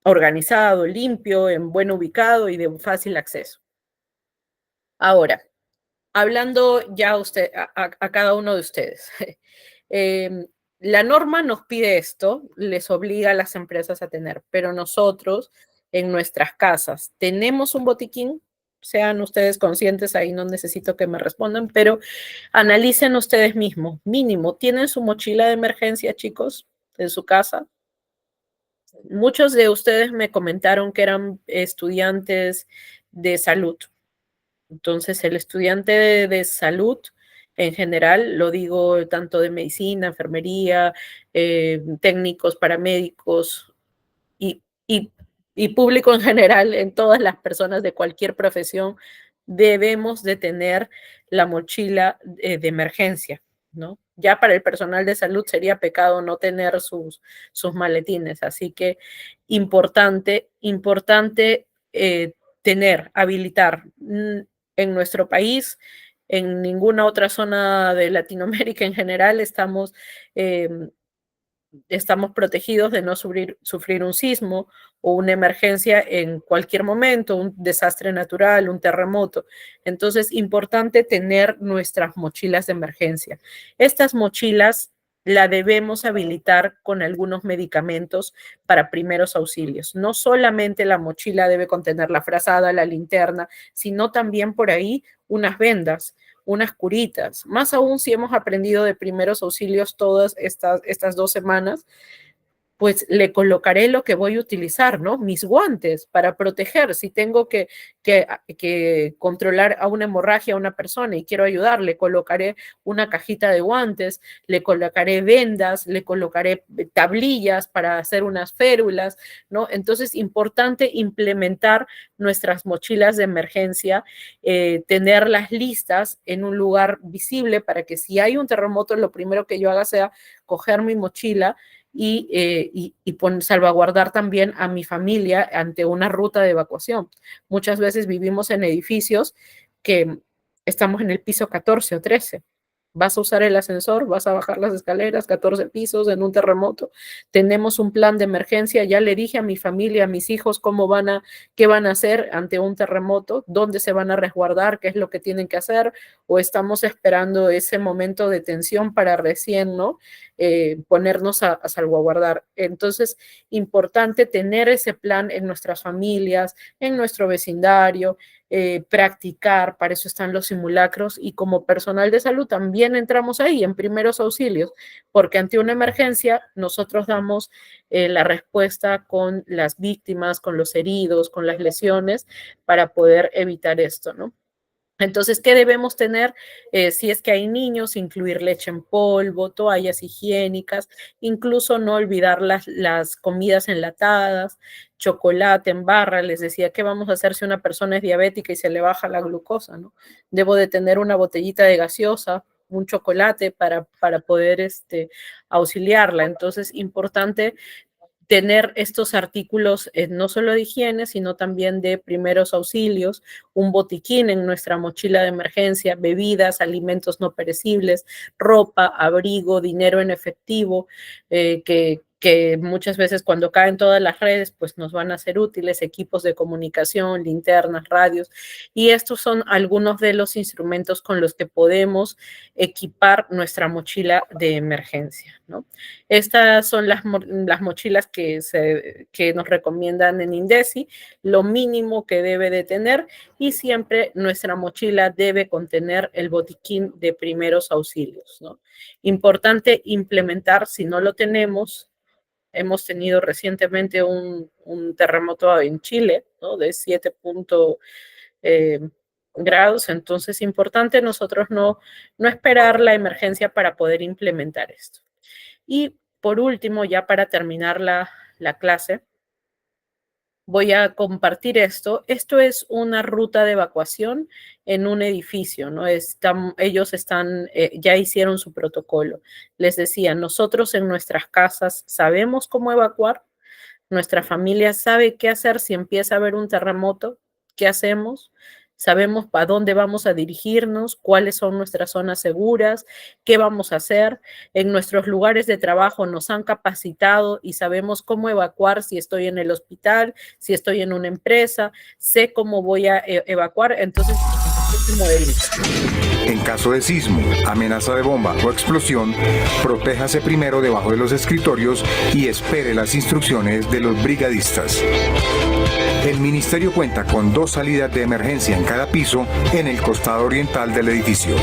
organizado, limpio, en buen ubicado y de fácil acceso. Ahora, hablando ya a cada uno de ustedes. La norma nos pide esto, les obliga a las empresas a tener, pero nosotros en nuestras casas tenemos un botiquín, sean ustedes conscientes, ahí no necesito que me respondan, pero analicen ustedes mismos, mínimo, ¿tienen su mochila de emergencia, chicos, en su casa? Muchos de ustedes me comentaron que eran estudiantes de salud. Entonces, el estudiante de salud en general, lo digo tanto de medicina, enfermería, técnicos, paramédicos y, y, y público en general, en todas las personas de cualquier profesión, debemos de tener la mochila de emergencia, ¿no? Ya para el personal de salud sería pecado no tener sus maletines, así que importante habilitar. En nuestro país, en ninguna otra zona de Latinoamérica en general, estamos protegidos de no sufrir un sismo o una emergencia en cualquier momento, un desastre natural, un terremoto. Entonces, importante tener nuestras mochilas de emergencia. Estas mochilas la debemos habilitar con algunos medicamentos para primeros auxilios. No solamente la mochila debe contener la frazada, la linterna, sino también por ahí unas vendas, unas curitas. Más aún si hemos aprendido de primeros auxilios todas estas 2 semanas, pues le colocaré lo que voy a utilizar, ¿no? Mis guantes para proteger. Si tengo que controlar a una hemorragia a una persona y quiero ayudar, le colocaré una cajita de guantes, le colocaré vendas, le colocaré tablillas para hacer unas férulas, ¿no? Entonces, importante implementar nuestras mochilas de emergencia, tenerlas listas en un lugar visible para que si hay un terremoto, lo primero que yo haga sea coger mi mochila y salvaguardar también a mi familia ante una ruta de evacuación. Muchas veces vivimos en edificios que estamos en el piso 14 o 13. Vas a usar el ascensor, vas a bajar las escaleras, 14 pisos en un terremoto. Tenemos un plan de emergencia. Ya le dije a mi familia, a mis hijos, qué van a hacer ante un terremoto, dónde se van a resguardar, qué es lo que tienen que hacer, o estamos esperando ese momento de tensión para recién, ¿no? Ponernos a salvaguardar. Entonces, importante tener ese plan en nuestras familias, en nuestro vecindario, practicar, para eso están los simulacros y como personal de salud también entramos ahí en primeros auxilios, porque ante una emergencia nosotros damos la respuesta con las víctimas, con los heridos, con las lesiones para poder evitar esto, ¿no? Entonces, ¿qué debemos tener? Si es que hay niños, incluir leche en polvo, toallas higiénicas, incluso no olvidar las comidas enlatadas, chocolate en barra. Les decía, ¿qué vamos a hacer si una persona es diabética y se le baja la glucosa, ¿no? Debo de tener una botellita de gaseosa, un chocolate para poder auxiliarla. Entonces, importante tener estos artículos no solo de higiene, sino también de primeros auxilios, un botiquín en nuestra mochila de emergencia, bebidas, alimentos no perecibles, ropa, abrigo, dinero en efectivo, que muchas veces cuando caen todas las redes, pues nos van a ser útiles, equipos de comunicación, linternas, radios, y estos son algunos de los instrumentos con los que podemos equipar nuestra mochila de emergencia, ¿no? Estas son las mochilas que nos recomiendan en INDECI, lo mínimo que debe de tener, y siempre nuestra mochila debe contener el botiquín de primeros auxilios, ¿no? Importante implementar, si no lo tenemos, hemos tenido recientemente un terremoto en Chile, ¿no? De 7 grados, entonces es importante nosotros no esperar la emergencia para poder implementar esto. Y por último, ya para terminar la clase, voy a compartir esto. Esto es una ruta de evacuación en un edificio, ¿no? Ellos ya hicieron su protocolo. Les decía, nosotros en nuestras casas sabemos cómo evacuar, nuestra familia sabe qué hacer si empieza a haber un terremoto, qué hacemos, sabemos para dónde vamos a dirigirnos, cuáles son nuestras zonas seguras, qué vamos a hacer. En nuestros lugares de trabajo nos han capacitado y sabemos cómo evacuar si estoy en el hospital, si estoy en una empresa, sé cómo voy a evacuar. Entonces, este modelito. En caso de sismo, amenaza de bomba o explosión, protéjase primero debajo de los escritorios y espere las instrucciones de los brigadistas. El ministerio cuenta con 2 salidas de emergencia en cada piso en el costado oriental del edificio.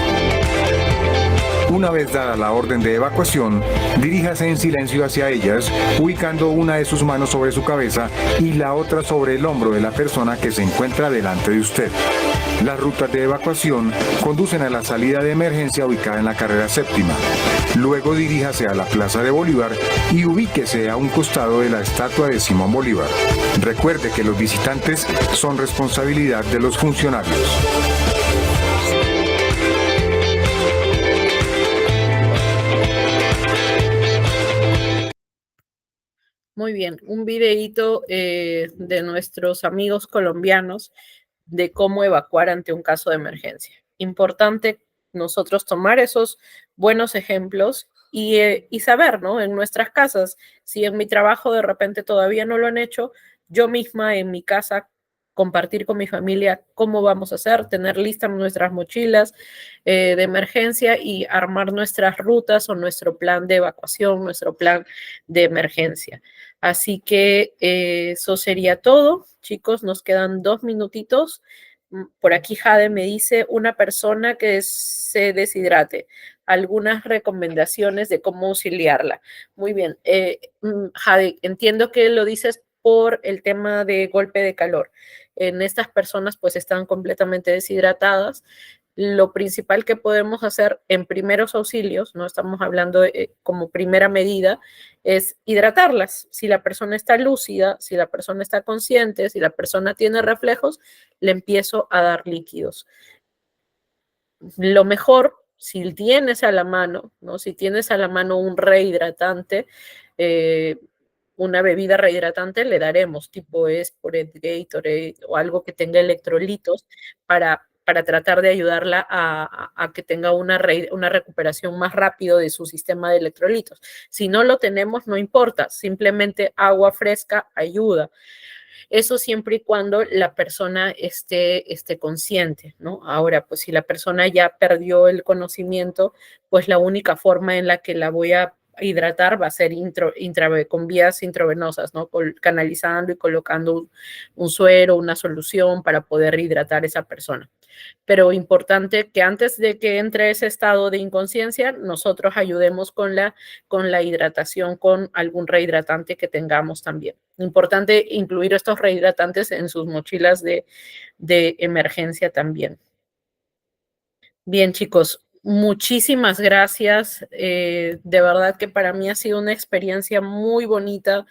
Una vez dada la orden de evacuación, diríjase en silencio hacia ellas, ubicando una de sus manos sobre su cabeza y la otra sobre el hombro de la persona que se encuentra delante de usted. Las rutas de evacuación conducen a la salida de emergencia ubicada en la carrera 7ª. Luego diríjase a la Plaza de Bolívar y ubíquese a un costado de la estatua de Simón Bolívar. Recuerde que los visitantes son responsabilidad de los funcionarios. Muy bien, un videíto de nuestros amigos colombianos de cómo evacuar ante un caso de emergencia. Importante nosotros tomar esos buenos ejemplos y saber, ¿no? En nuestras casas, si en mi trabajo de repente todavía no lo han hecho, yo misma en mi casa compartir con mi familia cómo vamos a hacer, tener listas nuestras mochilas de emergencia y armar nuestras rutas o nuestro plan de evacuación, nuestro plan de emergencia. Así que eso sería todo. Chicos, nos quedan 2 minutitos. Por aquí Jade me dice una persona que se deshidrate. Algunas recomendaciones de cómo auxiliarla. Muy bien. Jade, entiendo que lo dices por el tema de golpe de calor. En estas personas pues están completamente deshidratadas. Lo principal que podemos hacer en primeros auxilios, no estamos hablando como primera medida, es hidratarlas. Si la persona está lúcida, si la persona está consciente, si la persona tiene reflejos, le empiezo a dar líquidos. Lo mejor, si tienes a la mano, ¿no? Si tienes a la mano un rehidratante, una bebida rehidratante, le daremos tipo Esporet, Gatorade o algo que tenga electrolitos para tratar de ayudarla a que tenga una recuperación más rápido de su sistema de electrolitos. Si no lo tenemos, no importa, simplemente agua fresca ayuda. Eso siempre y cuando la persona esté consciente, ¿no? Ahora, pues si la persona ya perdió el conocimiento, pues la única forma en la que la voy a hidratar va a ser con vías intravenosas, ¿no? Canalizando y colocando un suero, una solución para poder hidratar a esa persona. Pero importante que antes de que entre ese estado de inconsciencia, nosotros ayudemos con la hidratación, con algún rehidratante que tengamos también. Importante incluir estos rehidratantes en sus mochilas de emergencia también. Bien, chicos, muchísimas gracias. De verdad que para mí ha sido una experiencia muy bonita.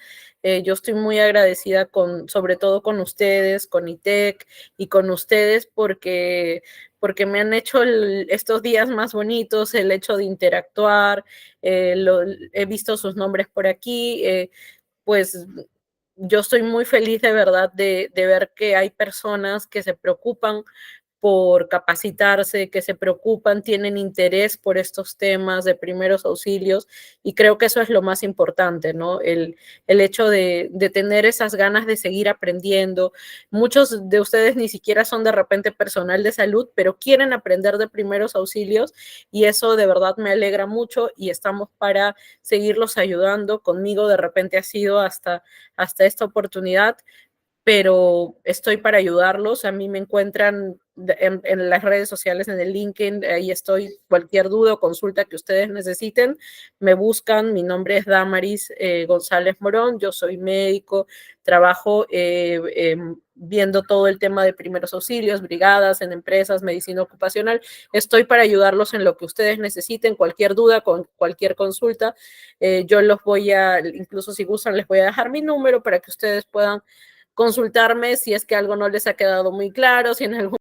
Yo estoy muy agradecida sobre todo con ustedes, con ITEC y con ustedes porque me han hecho estos días más bonitos, el hecho de interactuar, he visto sus nombres por aquí. pues yo estoy muy feliz de verdad de ver que hay personas que se preocupan por capacitarse, que se preocupan, tienen interés por estos temas de primeros auxilios, y creo que eso es lo más importante, ¿no? El hecho de tener esas ganas de seguir aprendiendo. Muchos de ustedes ni siquiera son de repente personal de salud, pero quieren aprender de primeros auxilios, y eso de verdad me alegra mucho, y estamos para seguirlos ayudando. Conmigo de repente ha sido hasta esta oportunidad, pero estoy para ayudarlos. A mí me encuentran en las redes sociales, en el LinkedIn, ahí estoy. Cualquier duda o consulta que ustedes necesiten, me buscan. Mi nombre es Damaris González Morón, yo soy médico, trabajo viendo todo el tema de primeros auxilios, brigadas en empresas, medicina ocupacional. Estoy para ayudarlos en lo que ustedes necesiten, cualquier duda, con cualquier consulta. Yo los voy a, incluso si gustan, les voy a dejar mi número para que ustedes puedan consultarme si es que algo no les ha quedado muy claro, si en algún